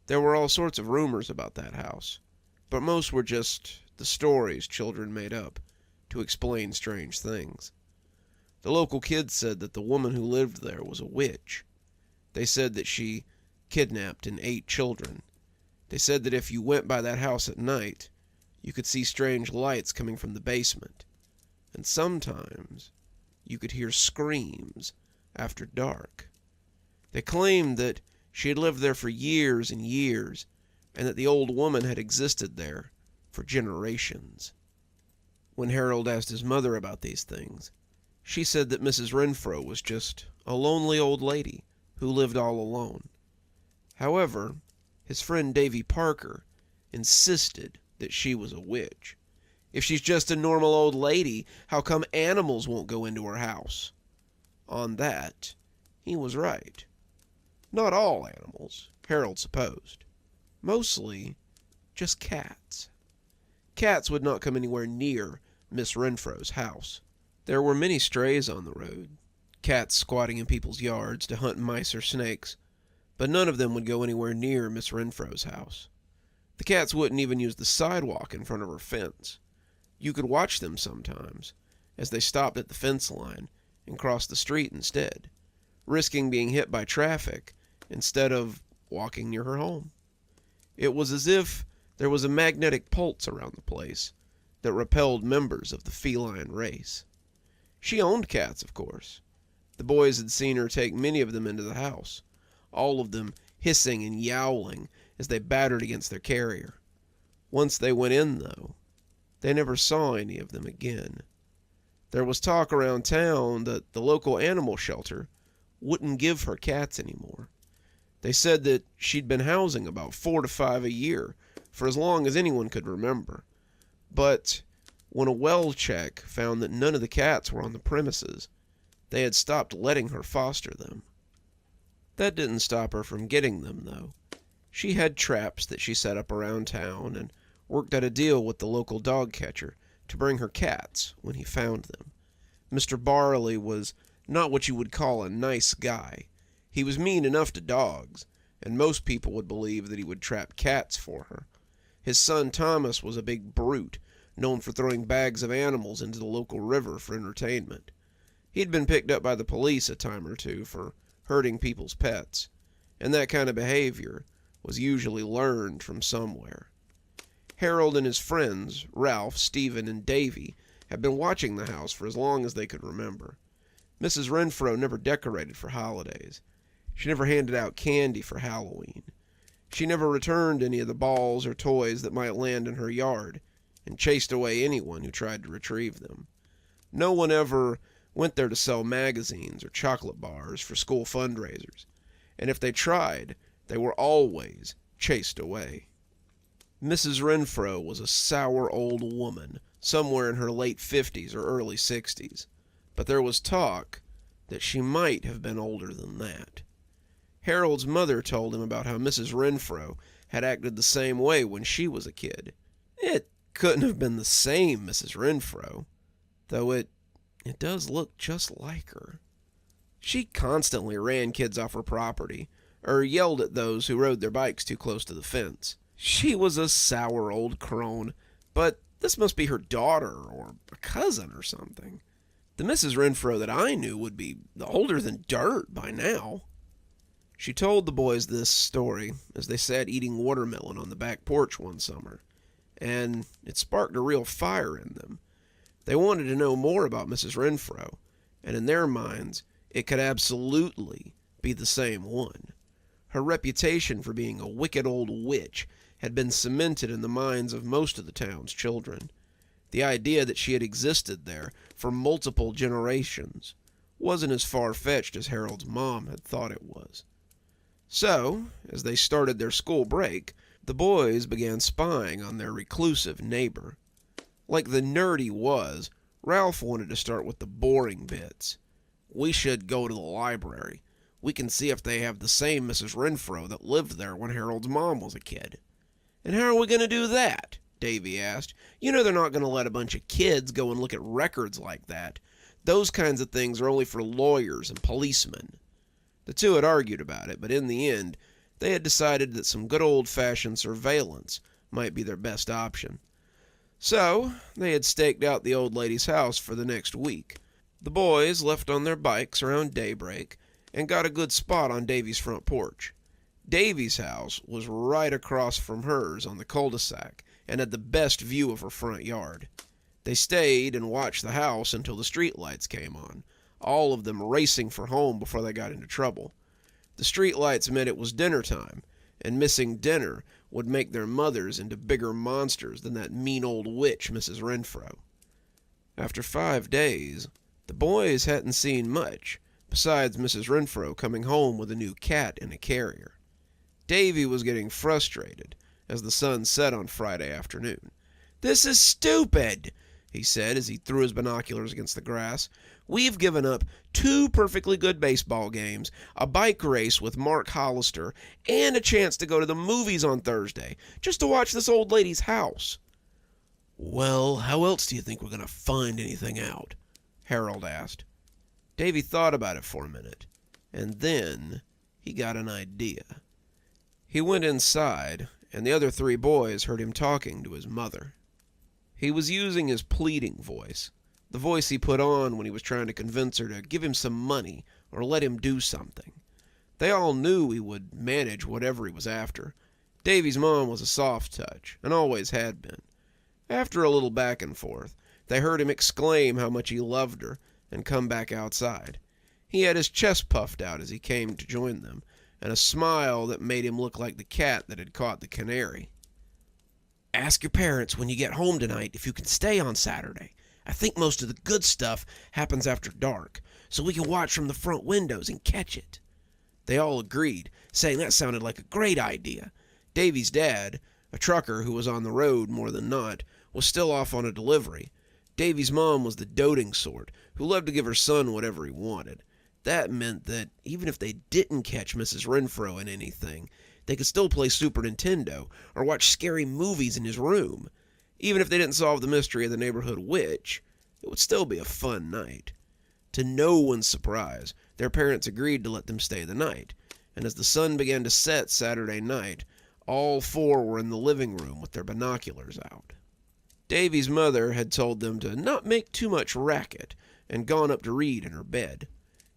There were all sorts of rumors about that house, but most were just the stories children made up to explain strange things. The local kids said that the woman who lived there was a witch. They said that she kidnapped and ate children. They said that if you went by that house at night, you could see strange lights coming from the basement, and sometimes you could hear screams after dark. They claimed that she had lived there for years and years, and that the old woman had existed there for generations. When Harold asked his mother about these things, she said that Mrs. Renfro was just a lonely old lady who lived all alone. However, his friend Davy Parker insisted that she was a witch. If she's just a normal old lady, how come animals won't go into her house? On that, he was right. Not all animals, Harold supposed. Mostly just cats. Cats would not come anywhere near Miss Renfro's house. There were many strays on the road, cats squatting in people's yards to hunt mice or snakes, but none of them would go anywhere near Miss Renfro's house. The cats wouldn't even use the sidewalk in front of her fence. You could watch them sometimes, as they stopped at the fence line and crossed the street instead, risking being hit by traffic instead of walking near her home. It was as if there was a magnetic pulse around the place that repelled members of the feline race. She owned cats, of course. The boys had seen her take many of them into the house, all of them hissing and yowling as they battered against their carrier. Once they went in, though, they never saw any of them again. There was talk around town that the local animal shelter wouldn't give her cats anymore. They said that she'd been housing about 4 to 5 a year for as long as anyone could remember. But when a well check found that none of the cats were on the premises, they had stopped letting her foster them. That didn't stop her from getting them, though. She had traps that she set up around town and worked out a deal with the local dog catcher to bring her cats when he found them. Mr. Barley was not what you would call a nice guy. He was mean enough to dogs, and most people would believe that he would trap cats for her. His son Thomas was a big brute, known for throwing bags of animals into the local river for entertainment. He'd been picked up by the police a time or two for hurting people's pets, and that kind of behavior was usually learned from somewhere. Harold and his friends, Ralph, Stephen, and Davy, had been watching the house for as long as they could remember. Mrs. Renfro never decorated for holidays. She never handed out candy for Halloween. She never returned any of the balls or toys that might land in her yard, and chased away anyone who tried to retrieve them. No one ever went there to sell magazines or chocolate bars for school fundraisers, and if they tried, they were always chased away. Mrs. Renfro was a sour old woman, somewhere in her late 50s or early 60s, but there was talk that she might have been older than that. Harold's mother told him about how Mrs. Renfro had acted the same way when she was a kid. It couldn't have been the same Mrs. Renfro, though it does look just like her. She constantly ran kids off her property, or yelled at those who rode their bikes too close to the fence. She was a sour old crone, but this must be her daughter or a cousin or something. The Mrs. Renfro that I knew would be older than dirt by now. She told the boys this story as they sat eating watermelon on the back porch one summer, and it sparked a real fire in them. They wanted to know more about Mrs. Renfro, and in their minds, it could absolutely be the same one. Her reputation for being a wicked old witch had been cemented in the minds of most of the town's children. The idea that she had existed there for multiple generations wasn't as far-fetched as Harold's mom had thought it was. So, as they started their school break, the boys began spying on their reclusive neighbor. Like the nerd he was, Ralph wanted to start with the boring bits. "We should go to the library. We can see if they have the same Mrs. Renfro that lived there when Harold's mom was a kid." "And how are we going to do that?" Davy asked. "You know they're not going to let a bunch of kids go and look at records like that. Those kinds of things are only for lawyers and policemen." The two had argued about it, but in the end, they had decided that some good old-fashioned surveillance might be their best option. So, they had staked out the old lady's house for the next week. The boys left on their bikes around daybreak and got a good spot on Davy's front porch. Davy's house was right across from hers on the cul-de-sac and had the best view of her front yard. They stayed and watched the house until the streetlights came on, all of them racing for home before they got into trouble. The streetlights meant it was dinner time, and missing dinner would make their mothers into bigger monsters than that mean old witch, Mrs. Renfro. After 5 days, the boys hadn't seen much, besides Mrs. Renfro coming home with a new cat in a carrier. Davy was getting frustrated as the sun set on Friday afternoon. "This is stupid," he said as he threw his binoculars against the grass. "We've given up 2 perfectly good baseball games, a bike race with Mark Hollister, and a chance to go to the movies on Thursday, just to watch this old lady's house." "Well, how else do you think we're going to find anything out?" Harold asked. Davy thought about it for a minute, and then he got an idea. He went inside, and the other 3 boys heard him talking to his mother. He was using his pleading voice, the voice he put on when he was trying to convince her to give him some money or let him do something. They all knew he would manage whatever he was after. Davy's mom was a soft touch, and always had been. After a little back and forth, they heard him exclaim how much he loved her and come back outside. He had his chest puffed out as he came to join them, and a smile that made him look like the cat that had caught the canary. "Ask your parents when you get home tonight if you can stay on Saturday. I think most of the good stuff happens after dark, so we can watch from the front windows and catch it." They all agreed, saying that sounded like a great idea. Davy's dad, a trucker who was on the road more than not, was still off on a delivery. Davy's mom was the doting sort, who loved to give her son whatever he wanted. That meant that even if they didn't catch Mrs. Renfro in anything, they could still play Super Nintendo or watch scary movies in his room. Even if they didn't solve the mystery of the neighborhood witch, it would still be a fun night. To no one's surprise, their parents agreed to let them stay the night, and as the sun began to set Saturday night, all four were in the living room with their binoculars out. Davy's mother had told them to not make too much racket and gone up to read in her bed.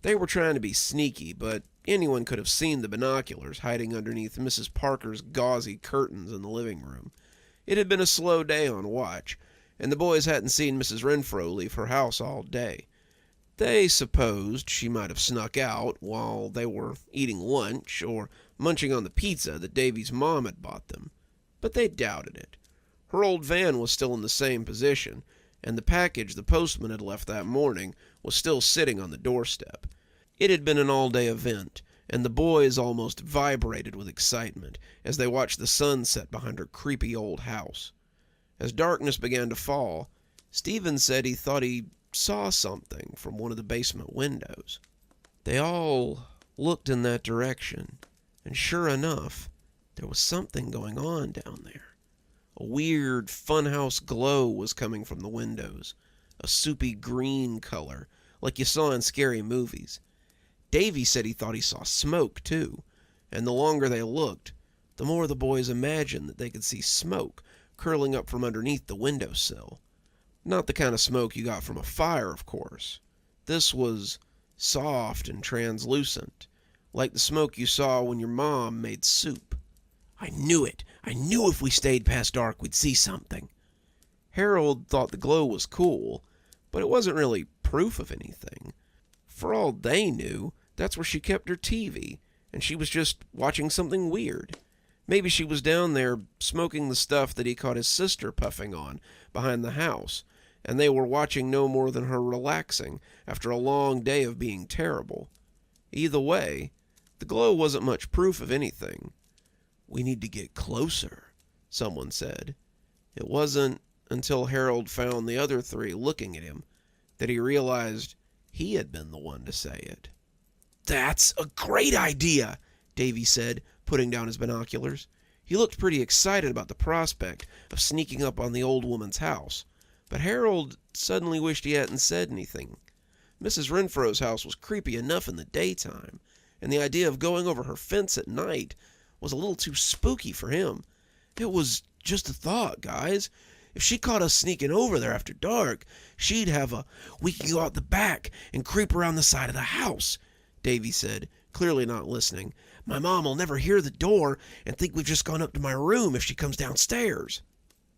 They were trying to be sneaky, but anyone could have seen the binoculars hiding underneath Mrs. Parker's gauzy curtains in the living room. It had been a slow day on watch, and the boys hadn't seen Mrs. Renfro leave her house all day. They supposed she might have snuck out while they were eating lunch or munching on the pizza that Davy's mom had bought them, but they doubted it. Her old van was still in the same position, and the package the postman had left that morning was still sitting on the doorstep. It had been an all-day event, and the boys almost vibrated with excitement as they watched the sun set behind her creepy old house. As darkness began to fall, Stephen said he thought he saw something from one of the basement windows. They all looked in that direction, and sure enough, there was something going on down there. A weird funhouse glow was coming from the windows, a soupy green color, like you saw in scary movies. Davy said he thought he saw smoke, too, and the longer they looked, the more the boys imagined that they could see smoke curling up from underneath the windowsill. Not the kind of smoke you got from a fire, of course. This was soft and translucent, like the smoke you saw when your mom made soup. "I knew it! I knew if we stayed past dark we'd see something." Harold thought the glow was cool, but it wasn't really proof of anything. For all they knew, that's where she kept her TV, and she was just watching something weird. Maybe she was down there smoking the stuff that he caught his sister puffing on behind the house, and they were watching no more than her relaxing after a long day of being terrible. Either way, the glow wasn't much proof of anything. "We need to get closer," someone said. It wasn't until Harold found the other three looking at him that he realized he had been the one to say it. "That's a great idea," Davy said, putting down his binoculars. He looked pretty excited about the prospect of sneaking up on the old woman's house, but Harold suddenly wished he hadn't said anything. Mrs. Renfro's house was creepy enough in the daytime, and the idea of going over her fence at night was a little too spooky for him. "It was just a thought, guys. If she caught us sneaking over there after dark, she'd have we can go out the back and creep around the side of the house," Davy said, clearly not listening. "My mom will never hear the door and think we've just gone up to my room if she comes downstairs."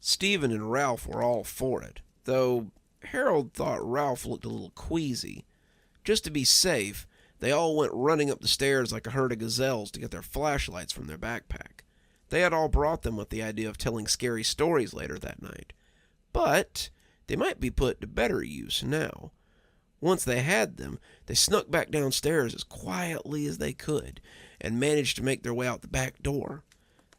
Stephen and Ralph were all for it, though Harold thought Ralph looked a little queasy. Just to be safe, they all went running up the stairs like a herd of gazelles to get their flashlights from their backpack. They had all brought them with the idea of telling scary stories later that night. But they might be put to better use now. Once they had them, they snuck back downstairs as quietly as they could and managed to make their way out the back door.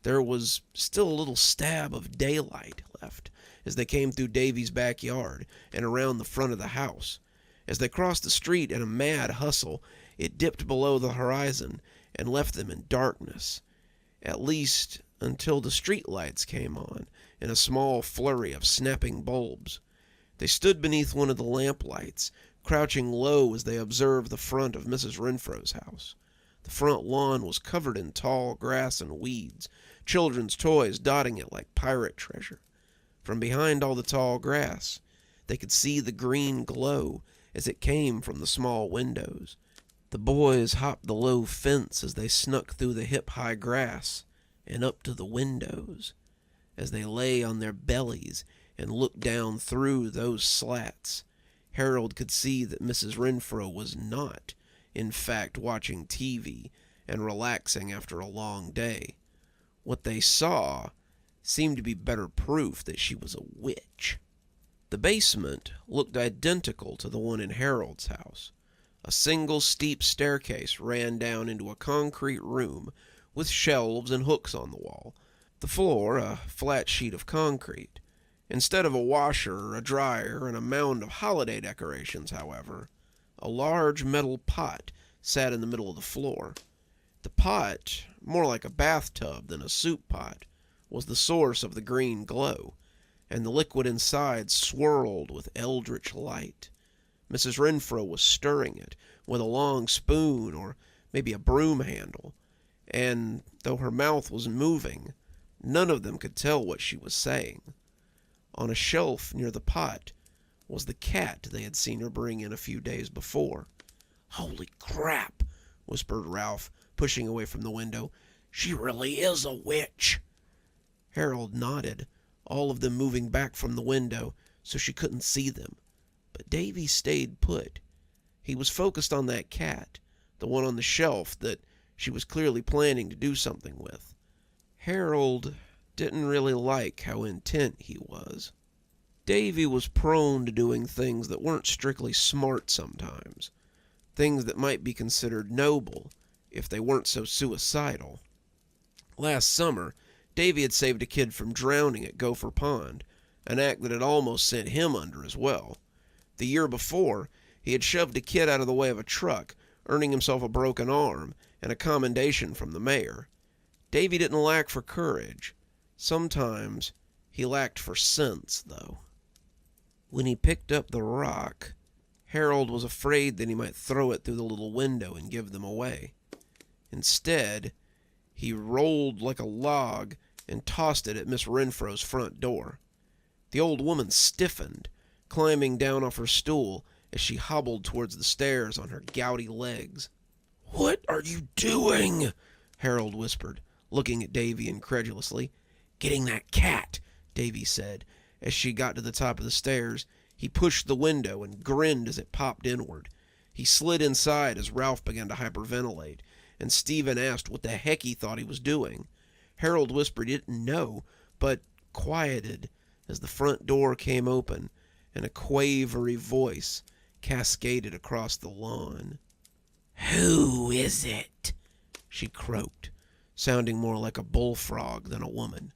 There was still a little stab of daylight left as they came through Davy's backyard and around the front of the house. As they crossed the street in a mad hustle, it dipped below the horizon and left them in darkness, at least until the street lights came on in a small flurry of snapping bulbs. They stood beneath one of the lamplights, crouching low as they observed the front of Mrs. Renfro's house. The front lawn was covered in tall grass and weeds, children's toys dotting it like pirate treasure. From behind all the tall grass, they could see the green glow as it came from the small windows. The boys hopped the low fence as they snuck through the hip-high grass and up to the windows. As they lay on their bellies and looked down through those slats, Harold could see that Mrs. Renfro was not, in fact, watching TV and relaxing after a long day. What they saw seemed to be better proof that she was a witch. The basement looked identical to the one in Harold's house. A single steep staircase ran down into a concrete room with shelves and hooks on the wall. The floor, a flat sheet of concrete. Instead of a washer, a dryer, and a mound of holiday decorations, however, a large metal pot sat in the middle of the floor. The pot, more like a bathtub than a soup pot, was the source of the green glow, and the liquid inside swirled with eldritch light. Mrs. Renfro was stirring it with a long spoon or maybe a broom handle, and though her mouth was moving, none of them could tell what she was saying. On a shelf near the pot was the cat they had seen her bring in a few days before. "Holy crap," whispered Ralph, pushing away from the window. "She really is a witch." Harold nodded, all of them moving back from the window so she couldn't see them. But Davy stayed put. He was focused on that cat, the one on the shelf that she was clearly planning to do something with. Harold didn't really like how intent he was. Davy was prone to doing things that weren't strictly smart sometimes, things that might be considered noble if they weren't so suicidal. Last summer, Davy had saved a kid from drowning at Gopher Pond, an act that had almost sent him under as well. The year before, he had shoved a kid out of the way of a truck, earning himself a broken arm and a commendation from the mayor. Davy didn't lack for courage. Sometimes he lacked for sense, though. When he picked up the rock, Harold was afraid that he might throw it through the little window and give them away. Instead, he rolled like a log and tossed it at Miss Renfro's front door. The old woman stiffened, climbing down off her stool as she hobbled towards the stairs on her gouty legs. "What are you doing?" Harold whispered, looking at Davy incredulously. "Getting that cat," Davy said. As she got to the top of the stairs, he pushed the window and grinned as it popped inward. He slid inside as Ralph began to hyperventilate, and Stephen asked what the heck he thought he was doing. Harold whispered he didn't know, but quieted as the front door came open and a quavery voice cascaded across the lawn. "Who is it?" she croaked, sounding more like a bullfrog than a woman.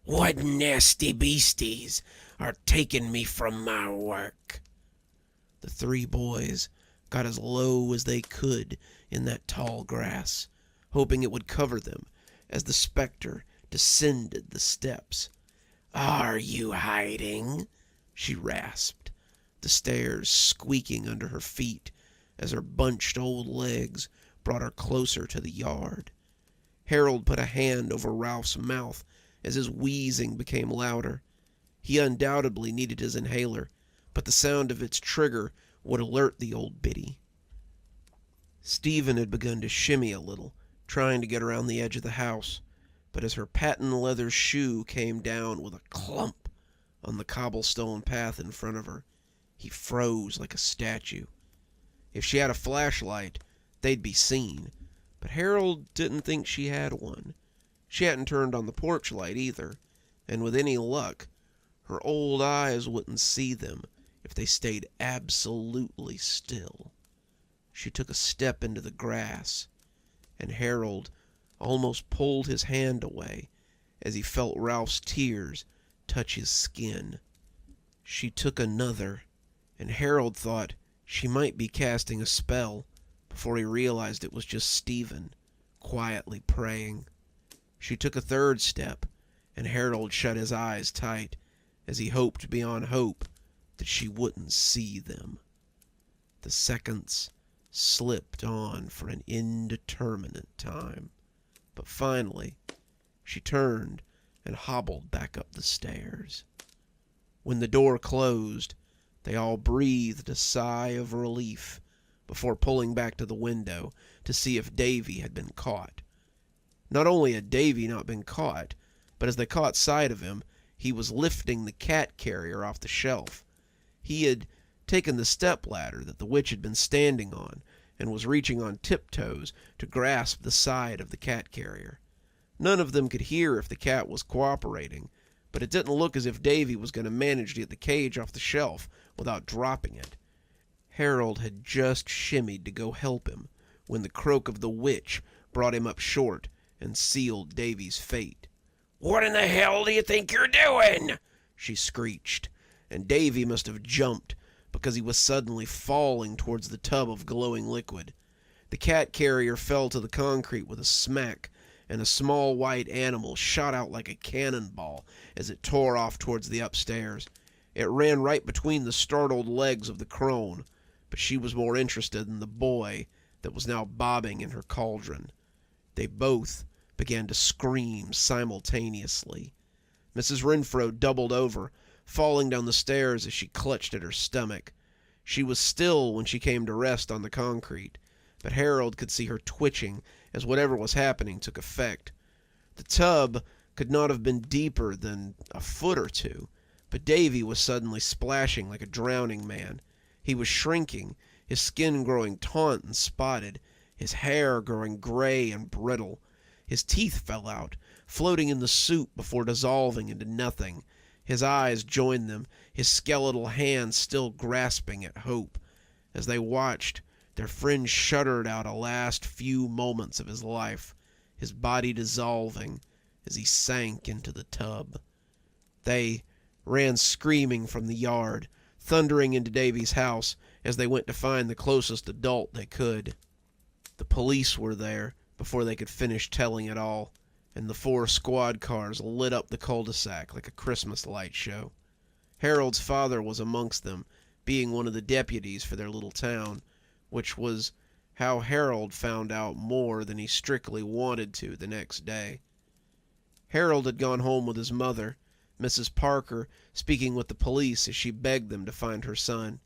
"What nasty beasties are taking me from my work?" The three boys got as low as they could in that tall grass, hoping it would cover them as the specter descended the steps. "Are you hiding?" she rasped, the stairs squeaking under her feet as her bunched old legs brought her closer to the yard. Harold put a hand over Ralph's mouth as his wheezing became louder. He undoubtedly needed his inhaler, but the sound of its trigger would alert the old biddy. Stephen had begun to shimmy a little, trying to get around the edge of the house, but as her patent leather shoe came down with a clump on the cobblestone path in front of her, he froze like a statue. If she had a flashlight, they'd be seen, but Harold didn't think she had one. She hadn't turned on the porch light either, and with any luck, her old eyes wouldn't see them if they stayed absolutely still. She took a step into the grass, and Harold almost pulled his hand away as he felt Ralph's tears touch his skin. She took another, and Harold thought she might be casting a spell before he realized it was just Stephen, quietly praying. She took a third step, and Harold shut his eyes tight as he hoped beyond hope that she wouldn't see them. The seconds slipped on for an indeterminate time, but finally she turned and hobbled back up the stairs. When the door closed, they all breathed a sigh of relief before pulling back to the window to see if Davy had been caught. Not only had Davy not been caught, but as they caught sight of him, he was lifting the cat carrier off the shelf. He had taken the stepladder that the witch had been standing on and was reaching on tiptoes to grasp the side of the cat carrier. None of them could hear if the cat was cooperating, but it didn't look as if Davy was going to manage to get the cage off the shelf without dropping it. Harold had just shimmied to go help him when the croak of the witch brought him up short and sealed Davy's fate. "What in the hell do you think you're doing?" she screeched, and Davy must have jumped because he was suddenly falling towards the tub of glowing liquid. The cat carrier fell to the concrete with a smack, and a small white animal shot out like a cannonball as it tore off towards the upstairs. It ran right between the startled legs of the crone, but she was more interested in the boy that was now bobbing in her cauldron. They both began to scream simultaneously. Mrs. Renfro doubled over, falling down the stairs as she clutched at her stomach. She was still when she came to rest on the concrete, but Harold could see her twitching as whatever was happening took effect. The tub could not have been deeper than a foot or two, but Davy was suddenly splashing like a drowning man. He was shrinking, his skin growing taut and spotted, his hair growing gray and brittle. His teeth fell out, floating in the soup before dissolving into nothing. His eyes joined them, his skeletal hands still grasping at hope. As they watched, their friend shuddered out a last few moments of his life, his body dissolving as he sank into the tub. They ran screaming from the yard, thundering into Davy's house as they went to find the closest adult they could. The police were there before they could finish telling it all, and the 4 squad cars lit up the cul-de-sac like a Christmas light show. Harold's father was amongst them, being one of the deputies for their little town, which was how Harold found out more than he strictly wanted to the next day. Harold had gone home with his mother, Mrs. Parker speaking with the police as she begged them to find her son.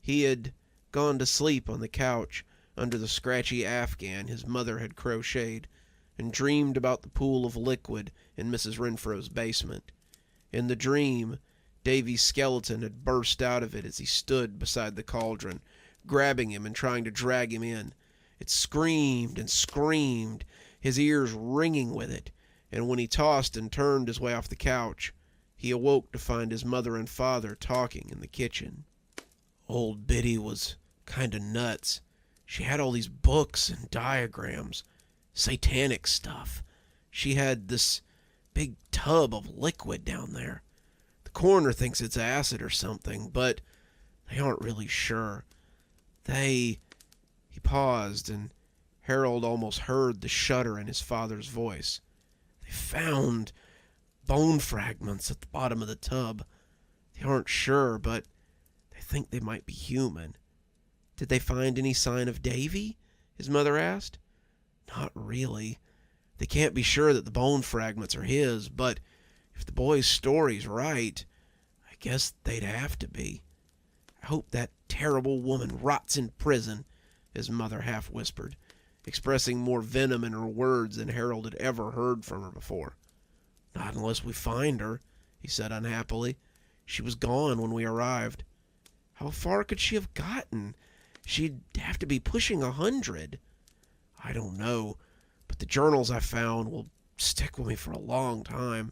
He had gone to sleep on the couch under the scratchy afghan his mother had crocheted, and dreamed about the pool of liquid in Mrs. Renfro's basement. In the dream, Davy's skeleton had burst out of it as he stood beside the cauldron, grabbing him and trying to drag him in. It screamed and screamed, his ears ringing with it, and when he tossed and turned his way off the couch, he awoke to find his mother and father talking in the kitchen. Old Biddy was kinda nuts. She had all these books and diagrams, satanic stuff. She had this big tub of liquid down there. The coroner thinks it's acid or something, but they aren't really sure. He paused, and Harold almost heard the shudder in his father's voice. They found bone fragments at the bottom of the tub. They aren't sure, but they think they might be human. Did they find any sign of Davy? His mother asked. Not really. They can't be sure that the bone fragments are his, but if the boy's story's right, I guess they'd have to be. I hope that terrible woman rots in prison, his mother half whispered, expressing more venom in her words than Harold had ever heard from her before. Not unless we find her, he said unhappily. She was gone when we arrived. How far could she have gotten? She'd have to be pushing 100. I don't know, but the journals I found will stick with me for a long time.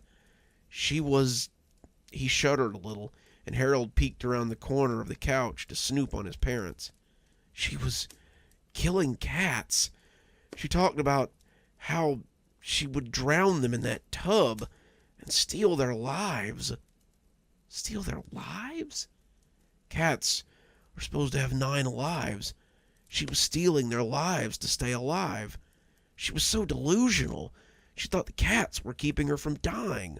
He shuddered a little, and Harold peeked around the corner of the couch to snoop on his parents. She was killing cats. She talked about how she would drown them in that tub and steal their lives. Steal their lives? Cats are supposed to have 9 lives. She was stealing their lives to stay alive. She was so delusional. She thought the cats were keeping her from dying.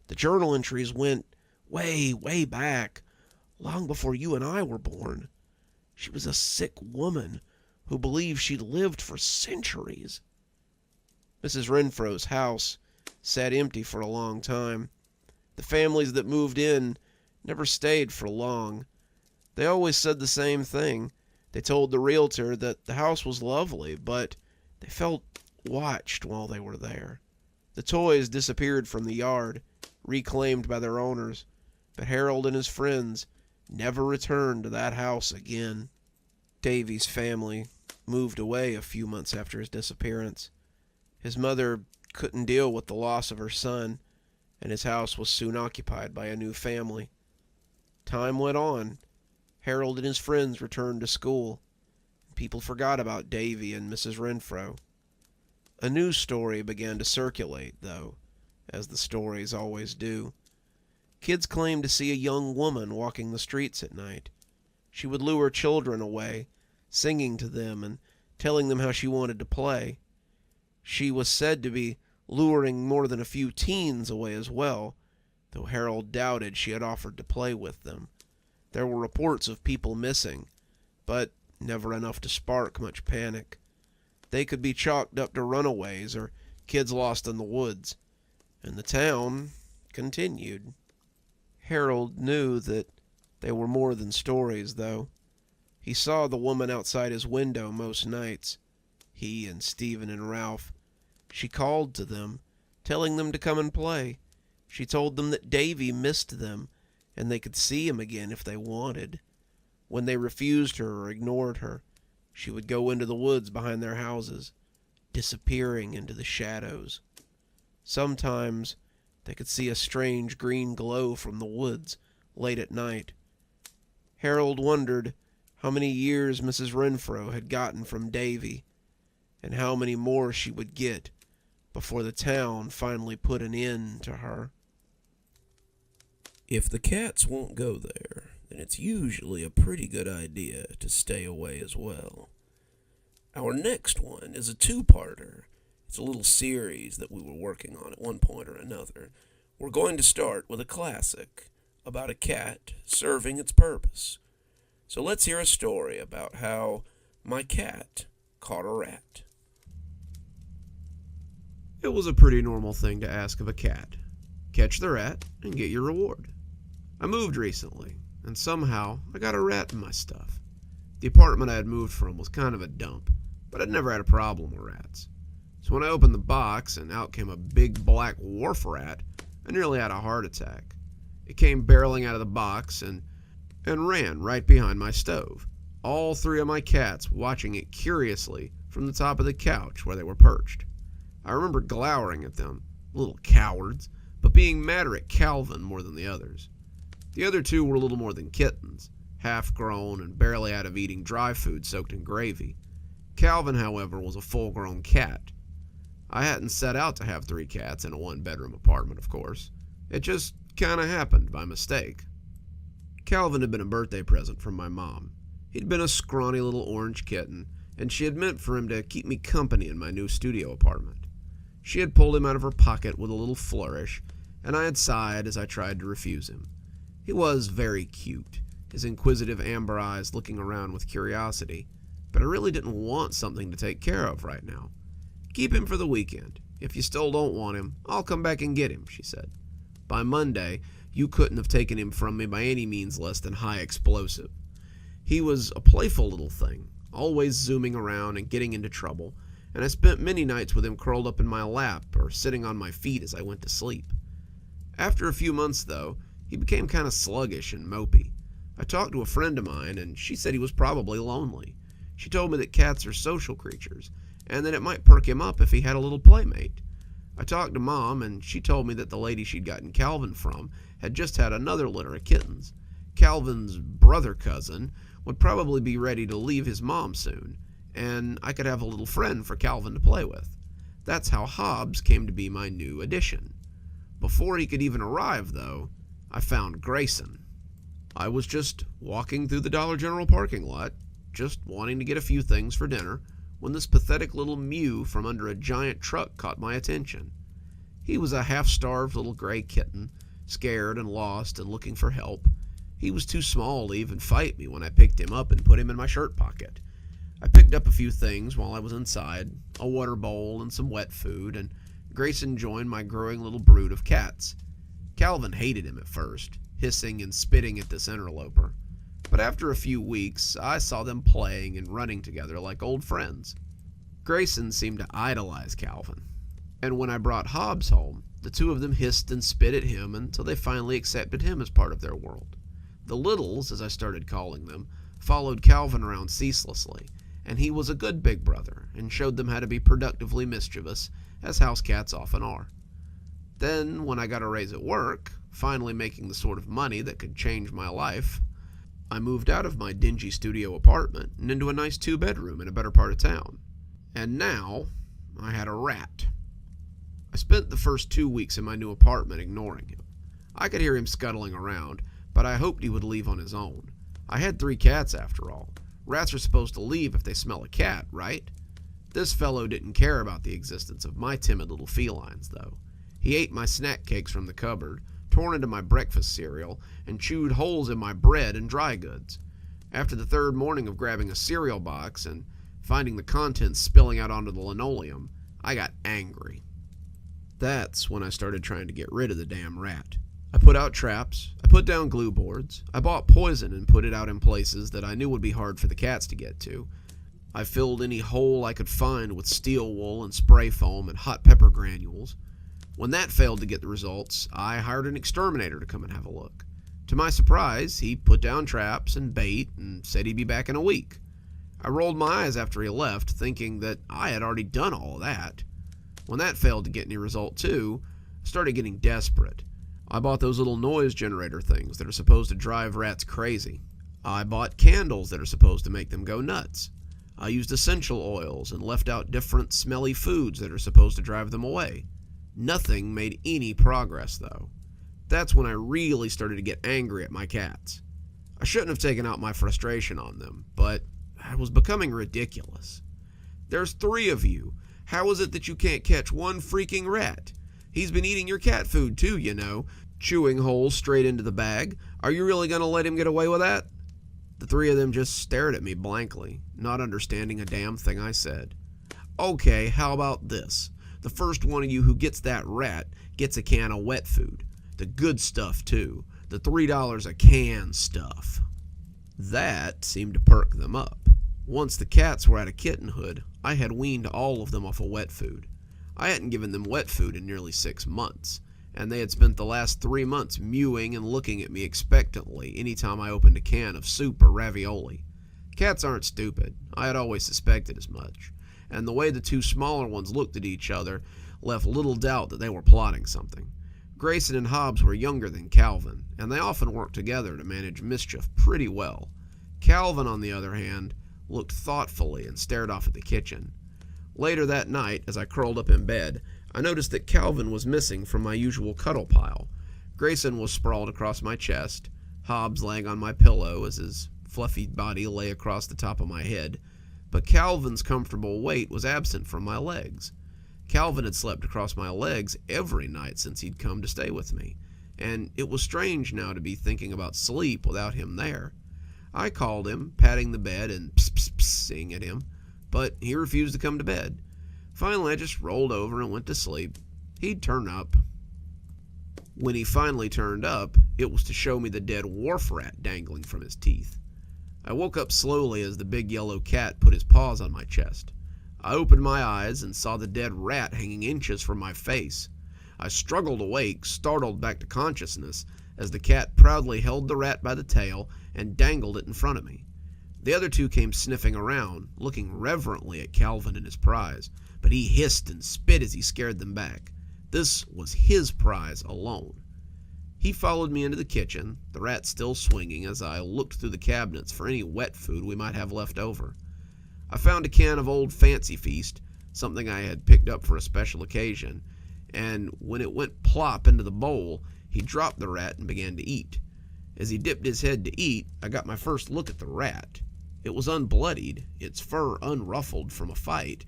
The journal entries went way, way back, long before you and I were born. She was a sick woman who believed she'd lived for centuries. Mrs. Renfro's house sat empty for a long time. The families that moved in never stayed for long. They always said the same thing. They told the realtor that the house was lovely, but they felt watched while they were there. The toys disappeared from the yard, reclaimed by their owners, but Harold and his friends never returned to that house again. Davy's family moved away a few months after his disappearance. His mother couldn't deal with the loss of her son, and his house was soon occupied by a new family. Time went on. Harold and his friends returned to school. People forgot about Davy and Mrs. Renfro. A news story began to circulate, though, as the stories always do. Kids claimed to see a young woman walking the streets at night. She would lure children away, singing to them and telling them how she wanted to play. She was said to be luring more than a few teens away as well, though Harold doubted she had offered to play with them. There were reports of people missing, but never enough to spark much panic. They could be chalked up to runaways or kids lost in the woods, and the town continued. Harold knew that they were more than stories, though. He saw the woman outside his window most nights, he and Stephen and Ralph. She called to them, telling them to come and play. She told them that Davy missed them, and they could see him again if they wanted. When they refused her or ignored her, she would go into the woods behind their houses, disappearing into the shadows. Sometimes they could see a strange green glow from the woods late at night. Harold wondered how many years Mrs. Renfro had gotten from Davy, and how many more she would get before the town finally put an end to her. If the cats won't go there, then it's usually a pretty good idea to stay away as well. Our next one is a two-parter. It's a little series that we were working on at one point or another. We're going to start with a classic about a cat serving its purpose. So let's hear a story about how my cat caught a rat. It was a pretty normal thing to ask of a cat. Catch the rat and get your reward. I moved recently, and somehow I got a rat in my stuff. The apartment I had moved from was kind of a dump, but I'd never had a problem with rats. So when I opened the box and out came a big black wharf rat, I nearly had a heart attack. It came barreling out of the box and ran right behind my stove, all three of my cats watching it curiously from the top of the couch where they were perched. I remember glowering at them, little cowards, but being madder at Calvin more than the others. The other two were little more than kittens, half-grown and barely out of eating dry food soaked in gravy. Calvin, however, was a full-grown cat. I hadn't set out to have 3 cats in a one-bedroom apartment, of course. It just kinda happened by mistake. Calvin had been a birthday present from my mom. He'd been a scrawny little orange kitten, and she had meant for him to keep me company in my new studio apartment. She had pulled him out of her pocket with a little flourish, and I had sighed as I tried to refuse him. He was very cute, his inquisitive amber eyes looking around with curiosity, but I really didn't want something to take care of right now. "Keep him for the weekend. If you still don't want him, I'll come back and get him," she said. "By Monday, you couldn't have taken him from me by any means less than high explosive." He was a playful little thing, always zooming around and getting into trouble, and I spent many nights with him curled up in my lap or sitting on my feet as I went to sleep. After a few months, though, he became kind of sluggish and mopey. I talked to a friend of mine, and she said he was probably lonely. She told me that cats are social creatures, and that it might perk him up if he had a little playmate. I talked to Mom, and she told me that the lady she'd gotten Calvin from had just had another litter of kittens. Calvin's brother cousin would probably be ready to leave his mom soon, and I could have a little friend for Calvin to play with. That's how Hobbs came to be my new addition. Before he could even arrive, though, I found Grayson. I was just walking through the Dollar General parking lot, just wanting to get a few things for dinner, when this pathetic little mew from under a giant truck caught my attention. He was a half-starved little gray kitten, scared and lost and looking for help. He was too small to even fight me when I picked him up and put him in my shirt pocket. I picked up a few things while I was inside, a water bowl and some wet food, and Grayson joined my growing little brood of cats. Calvin hated him at first, hissing and spitting at this interloper. But but after a few weeks, I saw them playing and running together like old friends. Grayson seemed to idolize Calvin, and when I brought Hobbs home, the two of them hissed and spit at him until they finally accepted him as part of their world. The Littles, as I started calling them, followed Calvin around ceaselessly, and he was a good big brother and showed them how to be productively mischievous, as house cats often are. Then, when I got a raise at work, finally making the sort of money that could change my life, I moved out of my dingy studio apartment and into a nice 2-bedroom in a better part of town. And now, I had a rat. I spent the first 2 weeks in my new apartment ignoring him. I could hear him scuttling around, but I hoped he would leave on his own. I had 3 cats after all. Rats are supposed to leave if they smell a cat, right? This fellow didn't care about the existence of my timid little felines, though. He ate my snack cakes from the cupboard, tore into my breakfast cereal, and chewed holes in my bread and dry goods. After the 3rd morning of grabbing a cereal box and finding the contents spilling out onto the linoleum, I got angry. That's when I started trying to get rid of the damn rat. I put out traps, I put down glue boards, I bought poison and put it out in places that I knew would be hard for the cats to get to. I filled any hole I could find with steel wool and spray foam and hot pepper granules. When that failed to get the results, I hired an exterminator to come and have a look. To my surprise, he put down traps and bait and said he'd be back in a week. I rolled my eyes after he left, thinking that I had already done all of that. When that failed to get any result too, I started getting desperate. I bought those little noise generator things that are supposed to drive rats crazy. I bought candles that are supposed to make them go nuts. I used essential oils and left out different smelly foods that are supposed to drive them away. Nothing made any progress, though. That's when I really started to get angry at my cats. I shouldn't have taken out my frustration on them, but I was becoming ridiculous. There's 3 of you. How is it that you can't catch one freaking rat? He's been eating your cat food too, you know, chewing holes straight into the bag. Are you really going to let him get away with that? The 3 of them just stared at me blankly, not understanding a damn thing I said. Okay, how about this? The first one of you who gets that rat gets a can of wet food. The good stuff, too. The $3 a can stuff. That seemed to perk them up. Once the cats were out of kittenhood, I had weaned all of them off of wet food. I hadn't given them wet food in nearly 6 months, and they had spent the last 3 months mewing and looking at me expectantly anytime I opened a can of soup or ravioli. Cats aren't stupid. I had always suspected as much, and the way the 2 smaller ones looked at each other left little doubt that they were plotting something. Grayson and Hobbs were younger than Calvin, and they often worked together to manage mischief pretty well. Calvin, on the other hand, looked thoughtfully and stared off at the kitchen. Later that night, as I curled up in bed, I noticed that Calvin was missing from my usual cuddle pile. Grayson was sprawled across my chest, Hobbs laying on my pillow as his fluffy body lay across the top of my head, but Calvin's comfortable weight was absent from my legs. Calvin had slept across my legs every night since he'd come to stay with me, and it was strange now to be thinking about sleep without him there. I called him, patting the bed and pss-pss-pssing at him, but he refused to come to bed. Finally, I just rolled over and went to sleep. He'd turn up. When he finally turned up, it was to show me the dead wharf rat dangling from his teeth. I woke up slowly as the big yellow cat put his paws on my chest. I opened my eyes and saw the dead rat hanging inches from my face. I struggled awake, startled back to consciousness, as the cat proudly held the rat by the tail and dangled it in front of me. The other 2 came sniffing around, looking reverently at Calvin and his prize, but he hissed and spit as he scared them back. This was his prize alone. He followed me into the kitchen, the rat still swinging as I looked through the cabinets for any wet food we might have left over. I found a can of Old Fancy Feast, something I had picked up for a special occasion, and when it went plop into the bowl, he dropped the rat and began to eat. As he dipped his head to eat, I got my first look at the rat. It was unbloodied, its fur unruffled from a fight,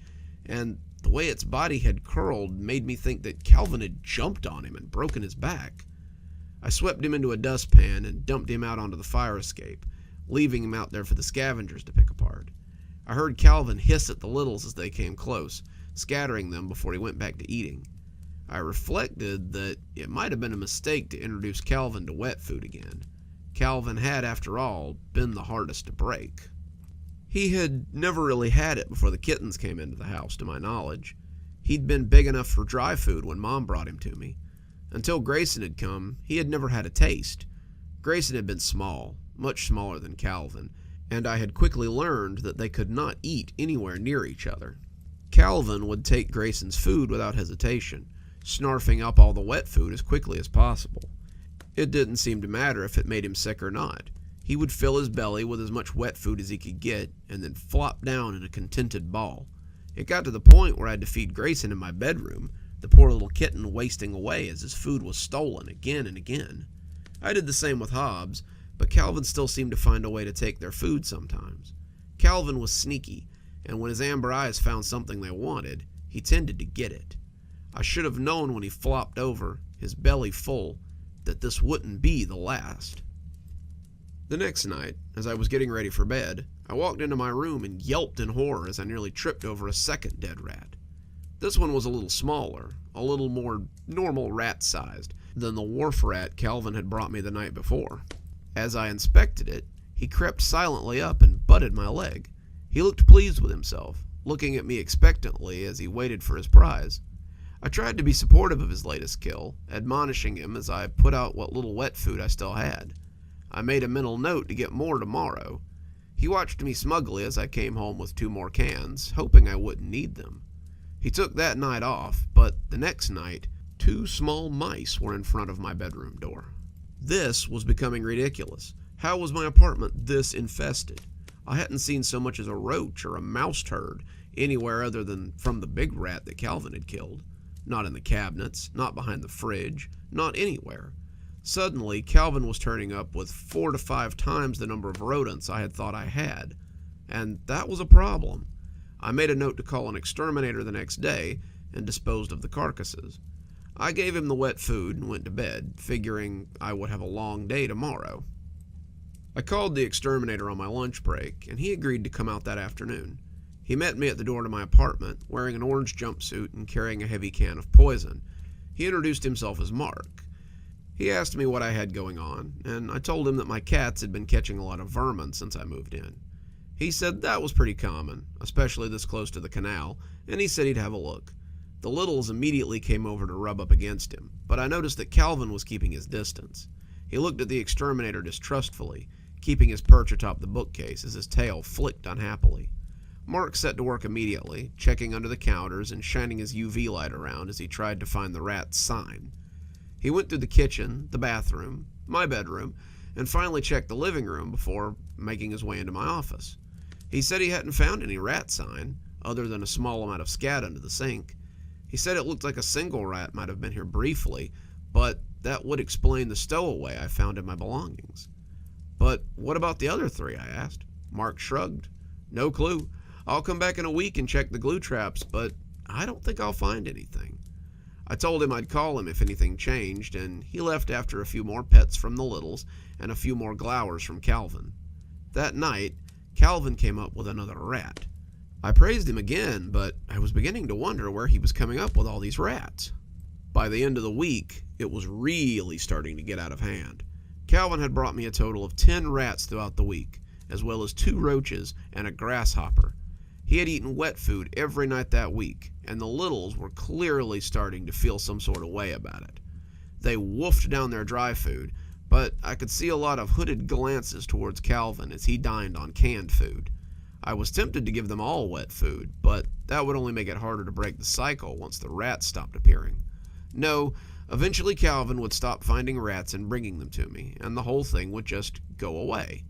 and the way its body had curled made me think that Calvin had jumped on him and broken his back. I swept him into a dustpan and dumped him out onto the fire escape, leaving him out there for the scavengers to pick apart. I heard Calvin hiss at the littles as they came close, scattering them before he went back to eating. I reflected that it might have been a mistake to introduce Calvin to wet food again. Calvin had, after all, been the hardest to break. He had never really had it before the kittens came into the house, to my knowledge. He'd been big enough for dry food when Mom brought him to me. Until Grayson had come, he had never had a taste. Grayson had been small, much smaller than Calvin, and I had quickly learned that they could not eat anywhere near each other. Calvin would take Grayson's food without hesitation, snarfing up all the wet food as quickly as possible. It didn't seem to matter if it made him sick or not. He would fill his belly with as much wet food as he could get, and then flop down in a contented ball. It got to the point where I had to feed Grayson in my bedroom, the poor little kitten wasting away as his food was stolen again and again. I did the same with Hobbs, but Calvin still seemed to find a way to take their food sometimes. Calvin was sneaky, and when his amber eyes found something they wanted, he tended to get it. I should have known when he flopped over, his belly full, that this wouldn't be the last. The next night, as I was getting ready for bed, I walked into my room and yelped in horror as I nearly tripped over a second dead rat. This one was a little smaller, a little more normal rat-sized than the wharf rat Calvin had brought me the night before. As I inspected it, he crept silently up and butted my leg. He looked pleased with himself, looking at me expectantly as he waited for his prize. I tried to be supportive of his latest kill, admonishing him as I put out what little wet food I still had. I made a mental note to get more tomorrow. He watched me smugly as I came home with 2 more cans, hoping I wouldn't need them. He took that night off, but the next night, 2 small mice were in front of my bedroom door. This was becoming ridiculous. How was my apartment this infested? I hadn't seen so much as a roach or a mouse turd anywhere other than from the big rat that Calvin had killed. Not in the cabinets, not behind the fridge, not anywhere. Suddenly, Calvin was turning up with 4 to 5 times the number of rodents I had thought I had. And that was a problem. I made a note to call an exterminator the next day and disposed of the carcasses. I gave him the wet food and went to bed, figuring I would have a long day tomorrow. I called the exterminator on my lunch break, and he agreed to come out that afternoon. He met me at the door to my apartment, wearing an orange jumpsuit and carrying a heavy can of poison. He introduced himself as Mark. He asked me what I had going on, and I told him that my cats had been catching a lot of vermin since I moved in. He said that was pretty common, especially this close to the canal, and he said he'd have a look. The littles immediately came over to rub up against him, but I noticed that Calvin was keeping his distance. He looked at the exterminator distrustfully, keeping his perch atop the bookcase as his tail flicked unhappily. Mark set to work immediately, checking under the counters and shining his UV light around as he tried to find the rat's sign. He went through the kitchen, the bathroom, my bedroom, and finally checked the living room before making his way into my office. He said he hadn't found any rat sign, other than a small amount of scat under the sink. He said it looked like a single rat might have been here briefly, but that would explain the stowaway I found in my belongings. But what about the other 3, I asked. Mark shrugged. No clue. I'll come back in a week and check the glue traps, but I don't think I'll find anything. I told him I'd call him if anything changed, and he left after a few more pets from the littles and a few more glowers from Calvin. That night, Calvin came up with another rat. I praised him again, but I was beginning to wonder where he was coming up with all these rats. By the end of the week, it was really starting to get out of hand. Calvin had brought me a total of 10 rats throughout the week, as well as 2 roaches and a grasshopper. He had eaten wet food every night that week, and the littles were clearly starting to feel some sort of way about it. They woofed down their dry food, but I could see a lot of hooded glances towards Calvin as he dined on canned food. I was tempted to give them all wet food, but that would only make it harder to break the cycle once the rats stopped appearing. No, eventually Calvin would stop finding rats and bringing them to me, and the whole thing would just go away.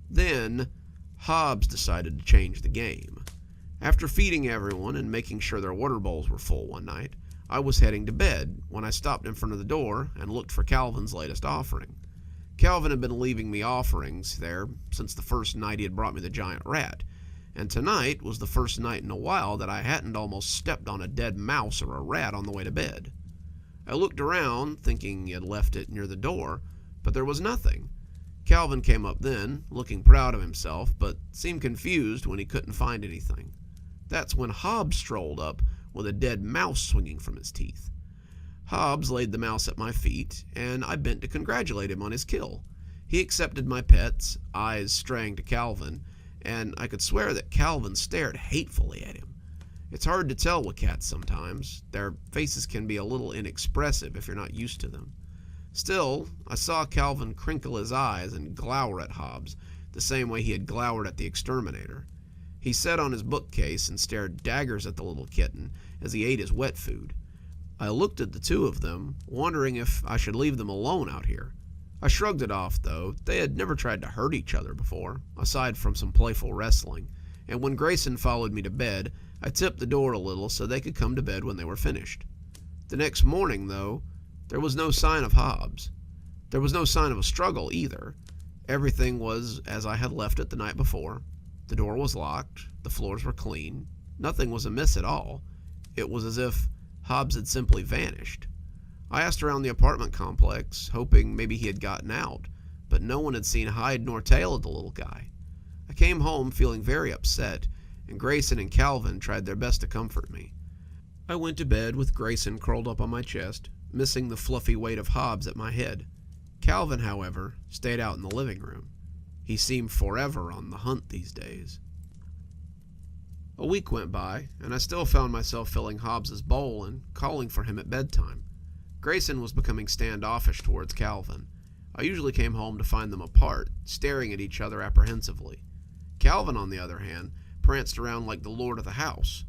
Then, Hobbs decided to change the game. After feeding everyone and making sure their water bowls were full one night, I was heading to bed when I stopped in front of the door and looked for Calvin's latest offering. Calvin had been leaving me offerings there since the first night he had brought me the giant rat, and tonight was the first night in a while that I hadn't almost stepped on a dead mouse or a rat on the way to bed. I looked around, thinking he had left it near the door, but there was nothing. Calvin came up then, looking proud of himself, but seemed confused when he couldn't find anything. That's when Hobbs strolled up with a dead mouse swinging from his teeth. Hobbs laid the mouse at my feet, and I bent to congratulate him on his kill. He accepted my pets, eyes straying to Calvin, and I could swear that Calvin stared hatefully at him. It's hard to tell with cats sometimes. Their faces can be a little inexpressive if you're not used to them. Still, I saw Calvin crinkle his eyes and glower at Hobbs, the same way he had glowered at the exterminator. He sat on his bookcase and stared daggers at the little kitten as he ate his wet food. I looked at the two of them, wondering if I should leave them alone out here. I shrugged it off, though. They had never tried to hurt each other before, aside from some playful wrestling, and when Grayson followed me to bed, I tipped the door a little so they could come to bed when they were finished. The next morning, though, there was no sign of Hobbs. There was no sign of a struggle either. Everything was as I had left it the night before. The door was locked, the floors were clean, nothing was amiss at all. It was as if Hobbs had simply vanished. I asked around the apartment complex, hoping maybe he had gotten out, but no one had seen hide nor tail of the little guy. I came home feeling very upset, and Grayson and Calvin tried their best to comfort me. I went to bed with Grayson curled up on my chest, missing the fluffy weight of Hobbs at my head. Calvin, however, stayed out in the living room. He seemed forever on the hunt these days. A week went by, and I still found myself filling Hobbs's bowl and calling for him at bedtime. Grayson was becoming standoffish towards Calvin. I usually came home to find them apart, staring at each other apprehensively. Calvin, on the other hand, pranced around like the lord of the house.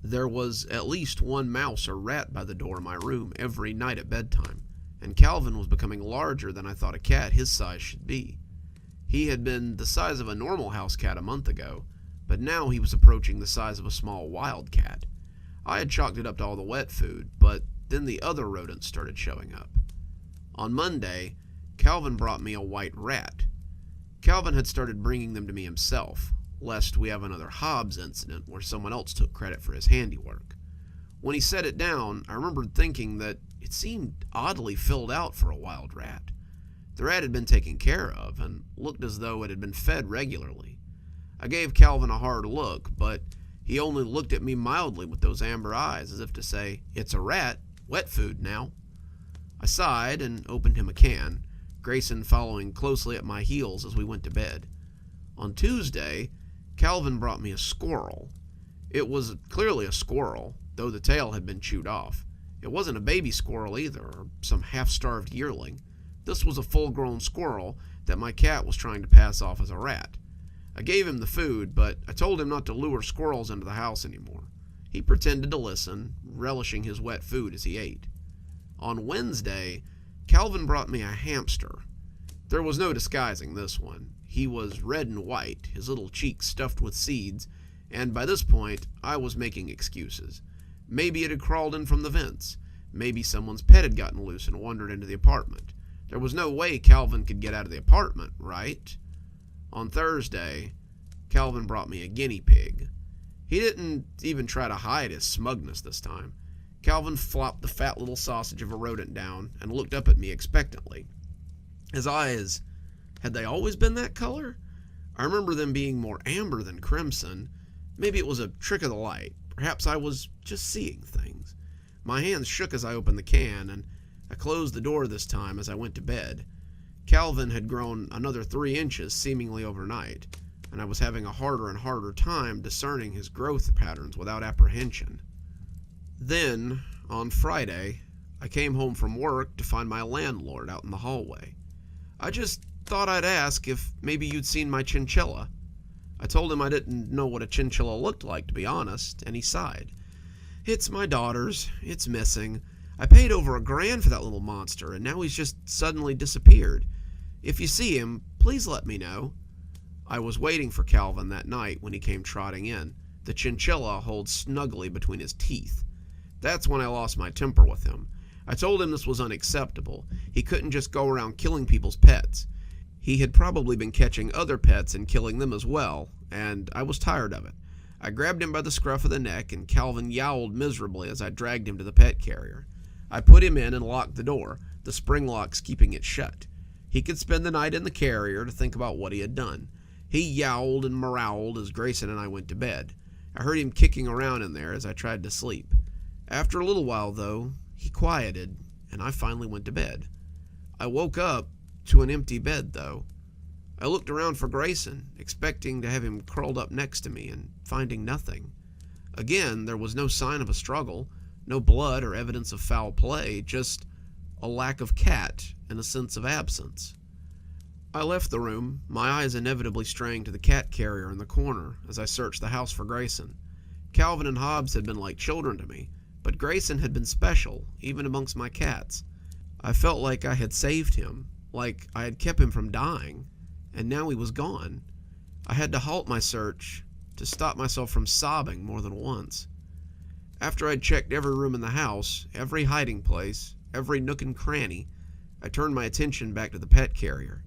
There was at least one mouse or rat by the door of my room every night at bedtime, and Calvin was becoming larger than I thought a cat his size should be. He had been the size of a normal house cat a month ago, but now he was approaching the size of a small wild cat. I had chalked it up to all the wet food, but then the other rodents started showing up. On Monday, Calvin brought me a white rat. Calvin had started bringing them to me himself, lest we have another Hobbs incident where someone else took credit for his handiwork. When he set it down, I remembered thinking that it seemed oddly filled out for a wild rat. The rat had been taken care of and looked as though it had been fed regularly. I gave Calvin a hard look, but he only looked at me mildly with those amber eyes as if to say, "It's a rat, wet food now." I sighed and opened him a can, Grayson following closely at my heels as we went to bed. On Tuesday, Calvin brought me a squirrel. It was clearly a squirrel, though the tail had been chewed off. It wasn't a baby squirrel either, or some half-starved yearling. This was a full-grown squirrel that my cat was trying to pass off as a rat. I gave him the food, but I told him not to lure squirrels into the house anymore. He pretended to listen, relishing his wet food as he ate. On Wednesday, Calvin brought me a hamster. There was no disguising this one. He was red and white, his little cheeks stuffed with seeds, and by this point, I was making excuses. Maybe it had crawled in from the vents. Maybe someone's pet had gotten loose and wandered into the apartment. There was no way Calvin could get out of the apartment, right? On Thursday, Calvin brought me a guinea pig. He didn't even try to hide his smugness this time. Calvin flopped the fat little sausage of a rodent down and looked up at me expectantly. His eyes, had they always been that color? I remember them being more amber than crimson. Maybe it was a trick of the light. Perhaps I was just seeing things. My hands shook as I opened the can, and I closed the door this time as I went to bed. Calvin had grown another 3 inches seemingly overnight, and I was having a harder and harder time discerning his growth patterns without apprehension. Then, on Friday, I came home from work to find my landlord out in the hallway. I just thought I'd ask if maybe you'd seen my chinchilla. I told him I didn't know what a chinchilla looked like, to be honest, and he sighed. "It's my daughter's. It's missing. I paid over $1,000 for that little monster, and now he's just suddenly disappeared. If you see him, please let me know." I was waiting for Calvin that night when he came trotting in, the chinchilla holed snugly between his teeth. That's when I lost my temper with him. I told him this was unacceptable. He couldn't just go around killing people's pets. He had probably been catching other pets and killing them as well, and I was tired of it. I grabbed him by the scruff of the neck, and Calvin yowled miserably as I dragged him to the pet carrier. I put him in and locked the door, the spring locks keeping it shut. He could spend the night in the carrier to think about what he had done. He yowled and morowled as Grayson and I went to bed. I heard him kicking around in there as I tried to sleep. After a little while, though, he quieted, and I finally went to bed. I woke up to an empty bed, though. I looked around for Grayson, expecting to have him curled up next to me, and finding nothing. Again, there was no sign of a struggle, no blood or evidence of foul play, just a lack of cat and a sense of absence. I left the room, my eyes inevitably straying to the cat carrier in the corner as I searched the house for Grayson. Calvin and Hobbs had been like children to me, but Grayson had been special, even amongst my cats. I felt like I had saved him, like I had kept him from dying, and now he was gone. I had to halt my search to stop myself from sobbing more than once. After I'd checked every room in the house, every hiding place, every nook and cranny, I turned my attention back to the pet carrier.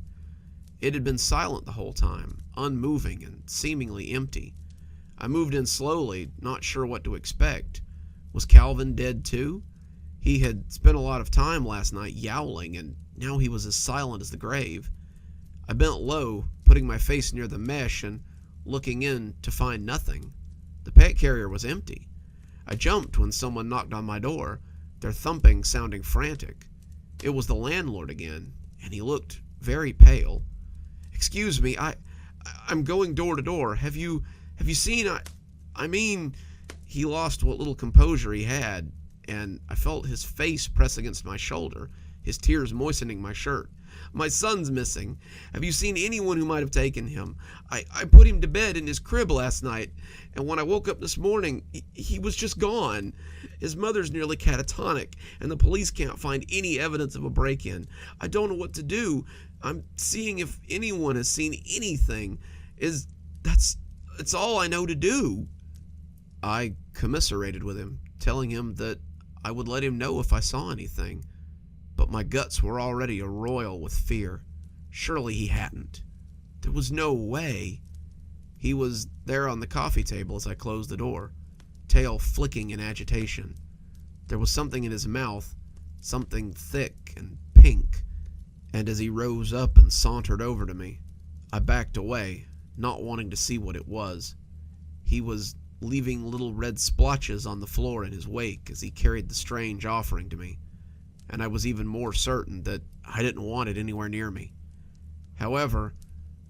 It had been silent the whole time, unmoving and seemingly empty. I moved in slowly, not sure what to expect. Was Calvin dead too? He had spent a lot of time last night yowling, and now he was as silent as the grave. I bent low, putting my face near the mesh and looking in to find nothing. The pet carrier was empty. I jumped when someone knocked on my door, their thumping sounding frantic. It was the landlord again, and he looked very pale. "Excuse me, I'm going door to door. Have you seen, I mean," he lost what little composure he had, and I felt his face press against my shoulder, his tears moistening my shirt. "My son's missing. Have you seen anyone who might have taken him? I put him to bed in his crib last night, and when I woke up this morning, he was just gone. His mother's nearly catatonic, and the police can't find any evidence of a break-in. I don't know what to do. I'm seeing if anyone has seen anything. That's all I know to do." I commiserated with him, telling him that I would let him know if I saw anything, but my guts were already a-roil with fear. Surely he hadn't. There was no way. He was there on the coffee table as I closed the door, tail flicking in agitation. There was something in his mouth, something thick and pink, and as he rose up and sauntered over to me, I backed away, not wanting to see what it was. He was leaving little red splotches on the floor in his wake as he carried the strange offering to me, and I was even more certain that I didn't want it anywhere near me. However,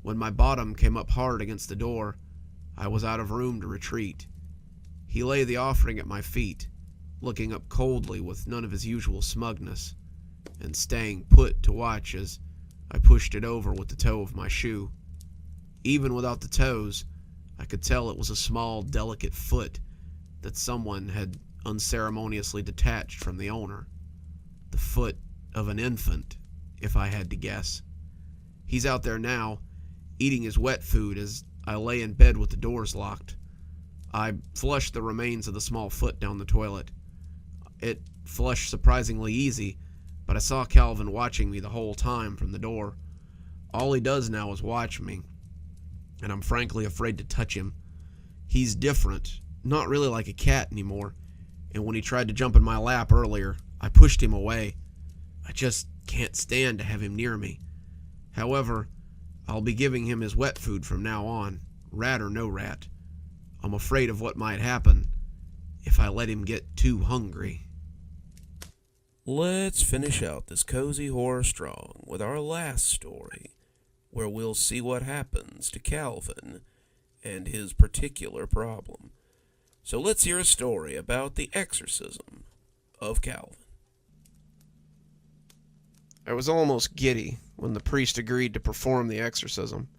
when my bottom came up hard against the door, I was out of room to retreat. He lay the offering at my feet, looking up coldly with none of his usual smugness, and staying put to watch as I pushed it over with the toe of my shoe. Even without the toes, I could tell it was a small, delicate foot that someone had unceremoniously detached from the owner. The foot of an infant, if I had to guess. He's out there now, eating his wet food as I lay in bed with the doors locked. I flushed the remains of the small foot down the toilet. It flushed surprisingly easy, but I saw Calvin watching me the whole time from the door. All he does now is watch me, and I'm frankly afraid to touch him. He's different, not really like a cat anymore, and when he tried to jump in my lap earlier, I pushed him away. I just can't stand to have him near me. However, I'll be giving him his wet food from now on, rat or no rat. I'm afraid of what might happen if I let him get too hungry. Let's finish out this cozy horror strong with our last story, where we'll see what happens to Calvin and his particular problem. So let's hear a story about the exorcism of Calvin. I was almost giddy when the priest agreed to perform the exorcism.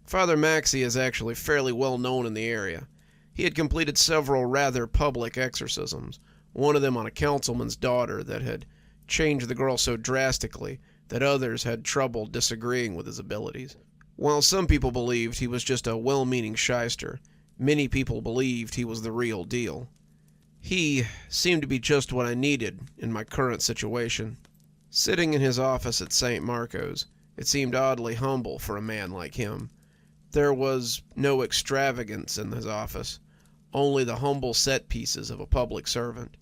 Father Maxey is actually fairly well known in the area. He had completed several rather public exorcisms, one of them on a councilman's daughter that had changed the girl so drastically that others had trouble disagreeing with his abilities. While some people believed he was just a well-meaning shyster, many people believed he was the real deal. He seemed to be just what I needed in my current situation. Sitting in his office at St. Marco's, it seemed oddly humble for a man like him. There was no extravagance in his office, only the humble set pieces of a public servant.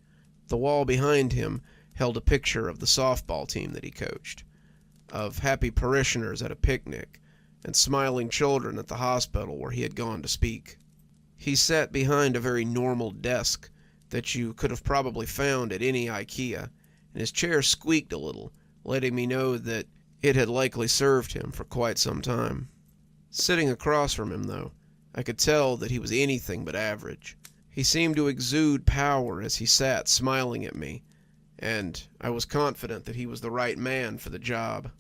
The wall behind him held a picture of the softball team that he coached, of happy parishioners at a picnic, and smiling children at the hospital where he had gone to speak. He sat behind a very normal desk that you could have probably found at any IKEA, and his chair squeaked a little, letting me know that It had likely served him for quite some time. Sitting across from him, though, I could tell that he was anything but average. He seemed to exude power as he sat smiling at me, and I was confident that he was the right man for the job.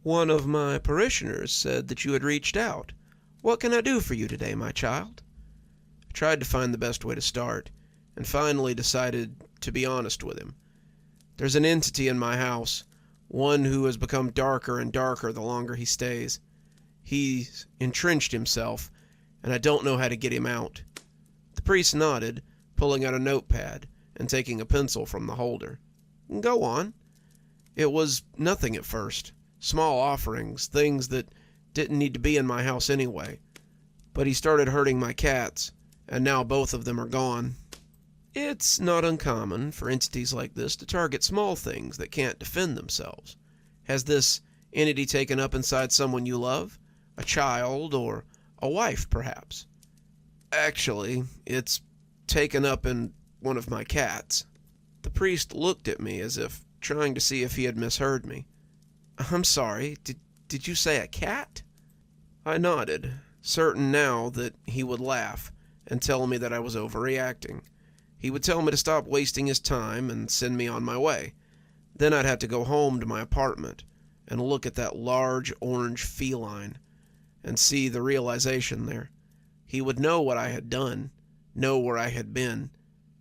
"One of my parishioners said that you had reached out. What can I do for you today, my child?" I tried to find the best way to start, and finally decided to be honest with him. There's an entity in my house, one who has become darker and darker the longer he stays. He's entrenched himself, and I don't know how to get him out. The priest nodded, pulling out a notepad and taking a pencil from the holder. "Go on." It was nothing at first. Small offerings, things that didn't need to be in my house anyway. But he started hurting my cats, and now both of them are gone. It's not uncommon for entities like this to target small things that can't defend themselves. Has this entity taken up inside someone you love? A child or a wife, perhaps? Actually, it's taken up in one of my cats. The priest looked at me as if trying to see if he had misheard me. "I'm sorry, did you say a cat?" I nodded, certain now that he would laugh and tell me that I was overreacting. He would tell me to stop wasting his time and send me on my way. Then I'd have to go home to my apartment and look at that large orange feline and see the realization there. He would know what I had done, know where I had been,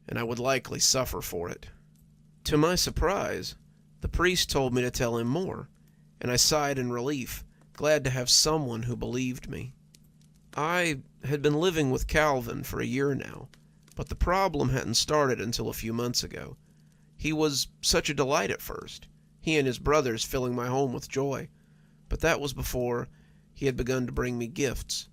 and I would likely suffer for it. To my surprise, the priest told me to tell him more, and I sighed in relief, glad to have someone who believed me. I had been living with Calvin for a year now, but the problem hadn't started until a few months ago. He was such a delight at first, he and his brothers filling my home with joy, but that was before he had begun to bring me gifts.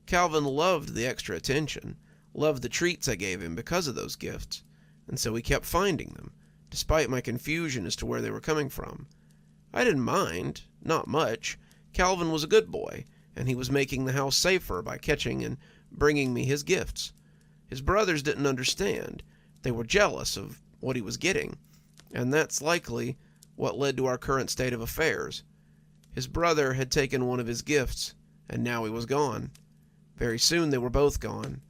Calvin loved the extra attention, loved the treats I gave him because of those gifts, and so he kept finding them, despite my confusion as to where they were coming from. I didn't mind, not much. Calvin was a good boy, and he was making the house safer by catching and bringing me his gifts. His brothers didn't understand. They were jealous of what he was getting, and that's likely what led to our current state of affairs. His brother had taken one of his gifts, and now he was gone. Very soon they were both gone,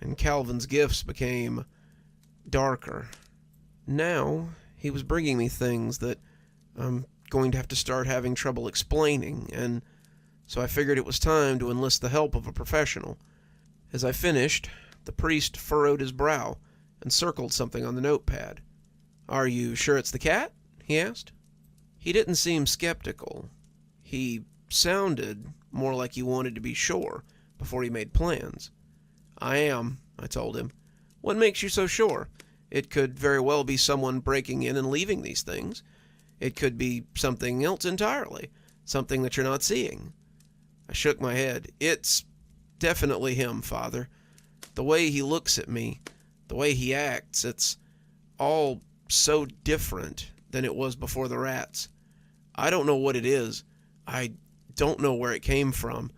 and Calvin's gifts became darker. Now he was bringing me things that I'm going to have to start having trouble explaining, and so I figured it was time to enlist the help of a professional. As I finished, the priest furrowed his brow and circled something on the notepad. "Are you sure it's the cat?" he asked. He didn't seem skeptical. He sounded more like he wanted to be sure before he made plans. "I am," I told him. "What makes you so sure? It could very well be someone breaking in and leaving these things. It could be something else entirely, something that you're not seeing." I shook my head. "It's definitely him, Father. The way he looks at me, the way he acts, it's all so different than it was before the rats. I don't know what it is. I don't know where it came from,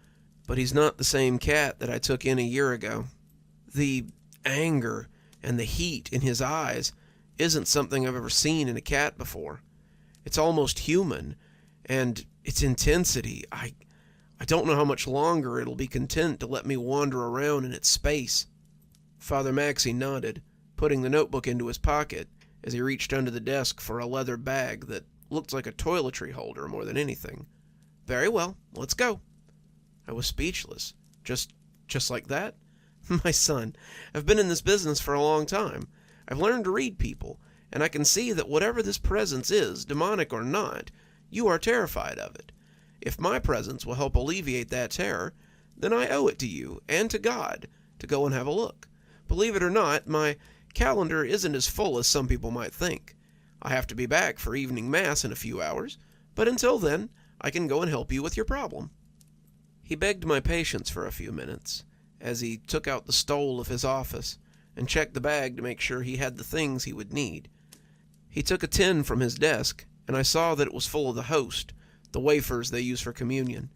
but he's not the same cat that I took in a year ago. The anger and the heat in his eyes isn't something I've ever seen in a cat before. It's almost human, and its intensity, I don't know how much longer it'll be content to let me wander around in its space." Father Maxey nodded, putting the notebook into his pocket as he reached under the desk for a leather bag that looked like a toiletry holder more than anything. "Very well, let's go." I was speechless. Just like that? "My son, I've been in this business for a long time. I've learned to read people, and I can see that whatever this presence is, demonic or not, you are terrified of it. If my presence will help alleviate that terror, then I owe it to you and to God to go and have a look. Believe it or not, my calendar isn't as full as some people might think. I have to be back for evening mass in a few hours, but until then, I can go and help you with your problem." He begged my patience for a few minutes, as he took out the stole of his office and checked the bag to make sure he had the things he would need. He took a tin from his desk, and I saw that it was full of the host, the wafers they use for communion.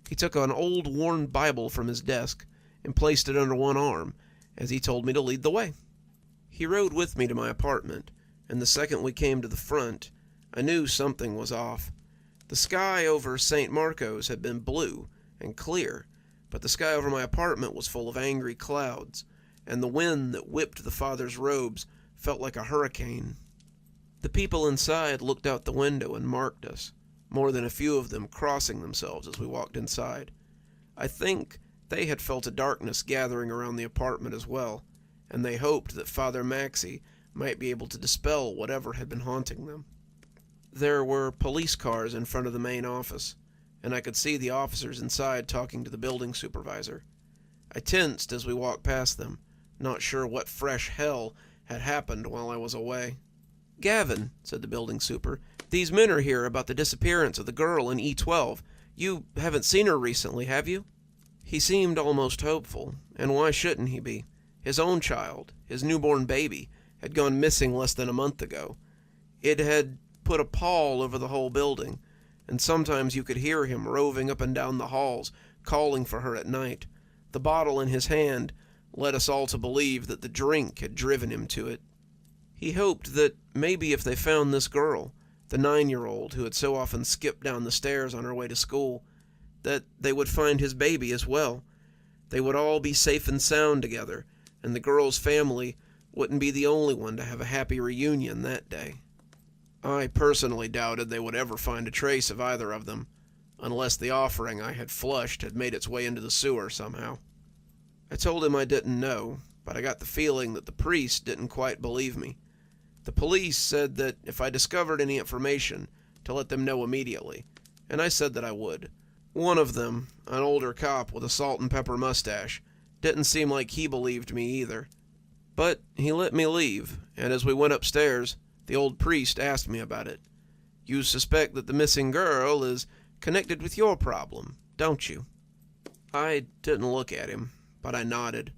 He took an old worn Bible from his desk and placed it under one arm, as he told me to lead the way. He rode with me to my apartment, and the second we came to the front, I knew something was off. The sky over St. Marco's had been blue and clear, but the sky over my apartment was full of angry clouds, and the wind that whipped the father's robes felt like a hurricane. The people inside looked out the window and marked us, more than a few of them crossing themselves as we walked inside. I think they had felt a darkness gathering around the apartment as well, and they hoped that Father Maxey might be able to dispel whatever had been haunting them. There were police cars in front of the main office, and I could see the officers inside talking to the building supervisor. I tensed as we walked past them, not sure what fresh hell had happened while I was away. "Gavin," said the building super, "these men are here about the disappearance of the girl in E12. You haven't seen her recently, have you?" He seemed almost hopeful, and why shouldn't he be? His own child, his newborn baby, had gone missing less than a month ago. It had put a pall over the whole building, and sometimes you could hear him roving up and down the halls, calling for her at night. The bottle in his hand led us all to believe that the drink had driven him to it. He hoped that maybe if they found this girl, the 9-year-old who had so often skipped down the stairs on her way to school, that they would find his baby as well. They would all be safe and sound together, and the girl's family wouldn't be the only one to have a happy reunion that day. I personally doubted they would ever find a trace of either of them, unless the offering I had flushed had made its way into the sewer somehow. I told him I didn't know, but I got the feeling that the priest didn't quite believe me. The police said that if I discovered any information, to let them know immediately, and I said that I would. One of them, an older cop with a salt and pepper mustache, didn't seem like he believed me either. But he let me leave, and as we went upstairs, the old priest asked me about it. "You suspect that the missing girl is connected with your problem, don't you?" I didn't look at him, but I nodded.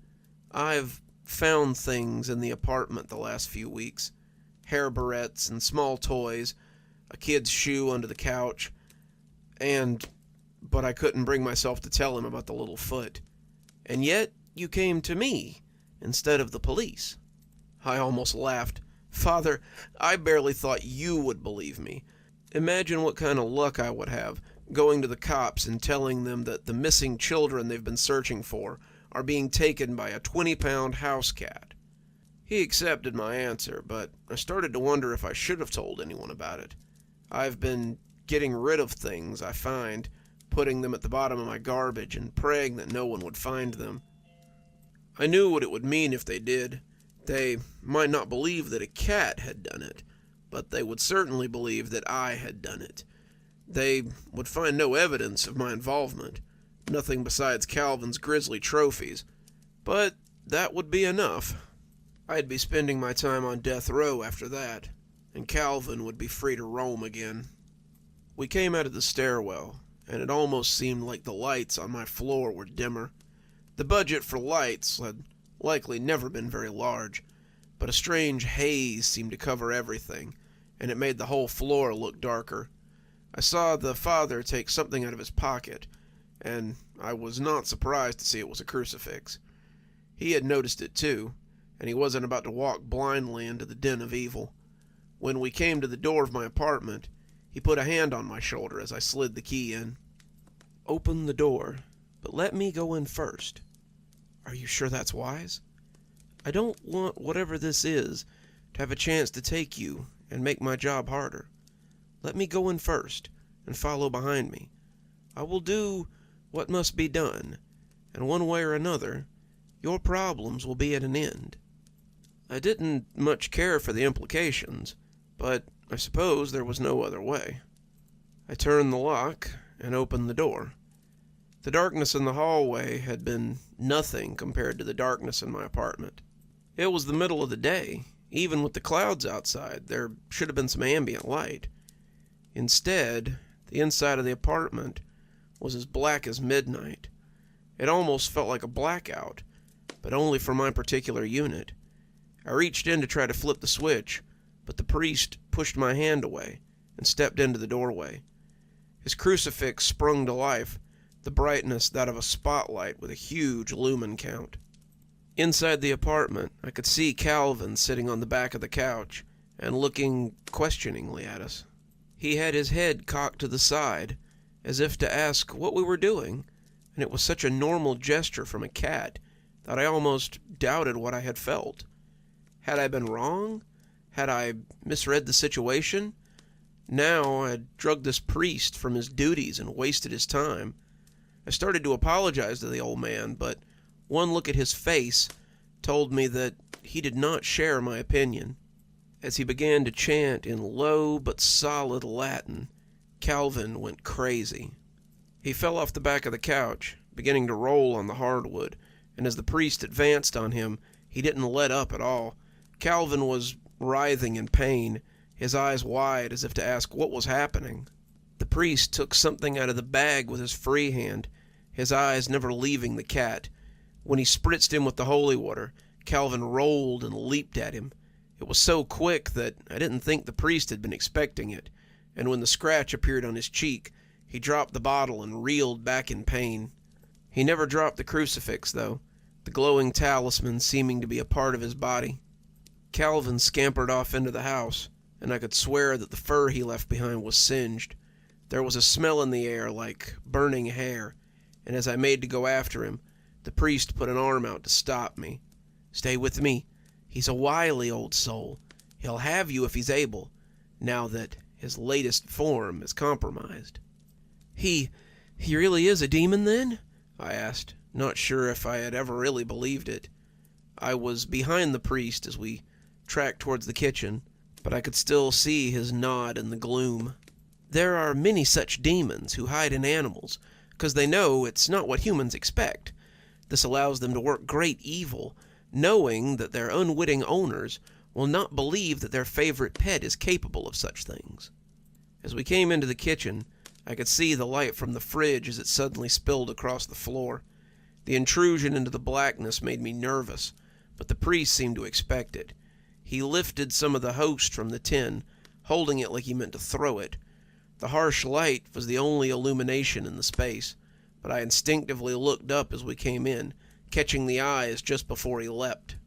I've found things in the apartment the last few weeks. Hair barrettes and small toys, a kid's shoe under the couch, but I couldn't bring myself to tell him about the little foot. "And yet you came to me instead of the police." I almost laughed. "Father, I barely thought you would believe me. Imagine what kind of luck I would have, going to the cops and telling them that the missing children they've been searching for are being taken by a 20-pound house cat." He accepted my answer, but I started to wonder if I should have told anyone about it. I've been getting rid of things I find, putting them at the bottom of my garbage and praying that no one would find them. I knew what it would mean if they did. They might not believe that a cat had done it, but they would certainly believe that I had done it. They would find no evidence of my involvement, nothing besides Calvin's grisly trophies, but that would be enough. I'd be spending my time on death row after that, and Calvin would be free to roam again. We came out of the stairwell, and it almost seemed like the lights on my floor were dimmer. The budget for lights had likely never been very large, but a strange haze seemed to cover everything, and it made the whole floor look darker. I saw the father take something out of his pocket, and I was not surprised to see it was a crucifix. He had noticed it too, and he wasn't about to walk blindly into the den of evil. When we came to the door of my apartment, he put a hand on my shoulder as I slid the key in. "Open the door, but let me go in first." "Are you sure that's wise?" "I don't want whatever this is to have a chance to take you and make my job harder. Let me go in first and follow behind me. I will do what must be done, and one way or another, your problems will be at an end." I didn't much care for the implications, but I suppose there was no other way. I turned the lock and opened the door. The darkness in the hallway had been nothing compared to the darkness in my apartment. It was the middle of the day. Even with the clouds outside, there should have been some ambient light. Instead, the inside of the apartment was as black as midnight. It almost felt like a blackout, but only for my particular unit. I reached in to try to flip the switch, but the priest pushed my hand away and stepped into the doorway. His crucifix sprung to life, the brightness that of a spotlight with a huge lumen count. Inside the apartment, I could see Calvin sitting on the back of the couch and looking questioningly at us. He had his head cocked to the side, as if to ask what we were doing, and it was such a normal gesture from a cat that I almost doubted what I had felt. Had I been wrong? Had I misread the situation? Now I had drugged this priest from his duties and wasted his time. I started to apologize to the old man, but one look at his face told me that he did not share my opinion. As he began to chant in low but solid Latin, Calvin went crazy. He fell off the back of the couch, beginning to roll on the hardwood, and as the priest advanced on him, he didn't let up at all. Calvin was writhing in pain, his eyes wide as if to ask what was happening. The priest took something out of the bag with his free hand, his eyes never leaving the cat. When he spritzed him with the holy water, Calvin rolled and leaped at him. It was so quick that I didn't think the priest had been expecting it, and when the scratch appeared on his cheek, he dropped the bottle and reeled back in pain. He never dropped the crucifix, though, the glowing talisman seeming to be a part of his body. Calvin scampered off into the house, and I could swear that the fur he left behind was singed. There was a smell in the air like burning hair, and as I made to go after him, the priest put an arm out to stop me. "Stay with me. He's a wily old soul. He'll have you if he's able, now that his latest form is compromised." He really is a demon, then?" I asked, not sure if I had ever really believed it. I was behind the priest as we tracked towards the kitchen, but I could still see his nod in the gloom. "There are many such demons who hide in animals, because they know it's not what humans expect. This allows them to work great evil, knowing that their unwitting owners will not believe that their favorite pet is capable of such things." As we came into the kitchen, I could see the light from the fridge as it suddenly spilled across the floor. The intrusion into the blackness made me nervous, but the priest seemed to expect it. He lifted some of the host from the tin, holding it like he meant to throw it. The harsh light was the only illumination in the space, but I instinctively looked up as we came in, catching the eyes just before he leapt.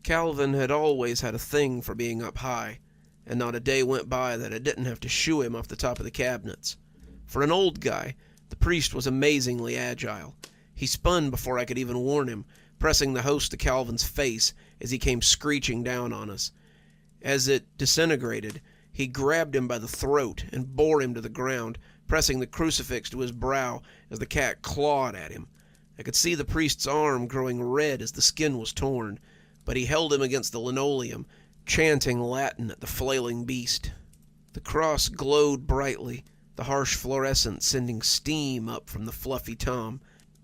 Calvin had always had a thing for being up high, and not a day went by that I didn't have to shoo him off the top of the cabinets. For an old guy, the priest was amazingly agile. He spun before I could even warn him, pressing the host to Calvin's face as he came screeching down on us. As it disintegrated, he grabbed him by the throat and bore him to the ground, pressing the crucifix to his brow as the cat clawed at him. I could see the priest's arm growing red as the skin was torn, but he held him against the linoleum, chanting Latin at the flailing beast. The cross glowed brightly, the harsh fluorescence sending steam up from the fluffy tom,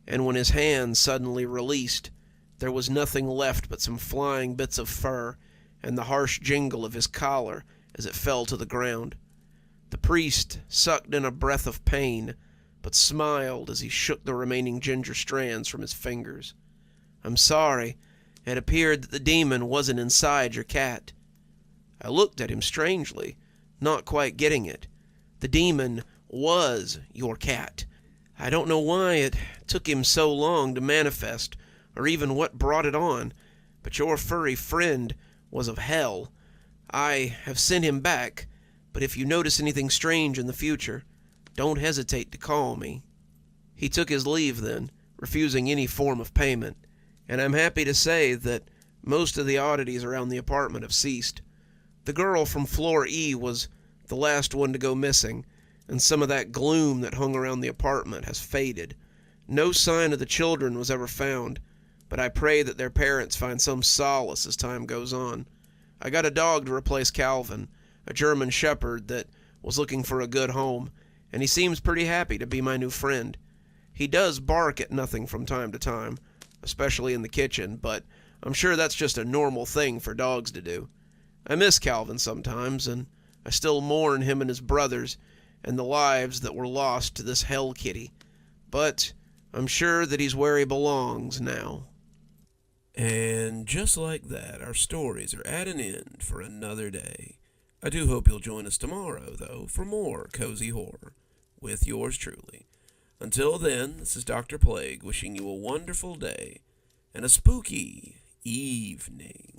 and when his hand suddenly released, there was nothing left but some flying bits of fur and the harsh jingle of his collar as it fell to the ground. The priest sucked in a breath of pain, but smiled as he shook the remaining ginger strands from his fingers. "I'm sorry. It appeared that the demon wasn't inside your cat." I looked at him strangely, not quite getting it. The demon was your cat. I don't know why it took him so long to manifest, or even what brought it on, but your furry friend was of hell. I have sent him back, but if you notice anything strange in the future, don't hesitate to call me." He took his leave then, refusing any form of payment, and I'm happy to say that most of the oddities around the apartment have ceased. The girl from floor E was the last one to go missing, and some of that gloom that hung around the apartment has faded. No sign of the children was ever found, but I pray that their parents find some solace as time goes on. I got a dog to replace Calvin, a German shepherd that was looking for a good home, and he seems pretty happy to be my new friend. He does bark at nothing from time to time, especially in the kitchen, but I'm sure that's just a normal thing for dogs to do. I miss Calvin sometimes, and I still mourn him and his brothers and the lives that were lost to this hell kitty, but I'm sure that he's where he belongs now. And just like that, our stories are at an end for another day. I do hope you'll join us tomorrow, though, for more cozy horror with yours truly. Until then, this is Dr. Plague wishing you a wonderful day and a spooky evening.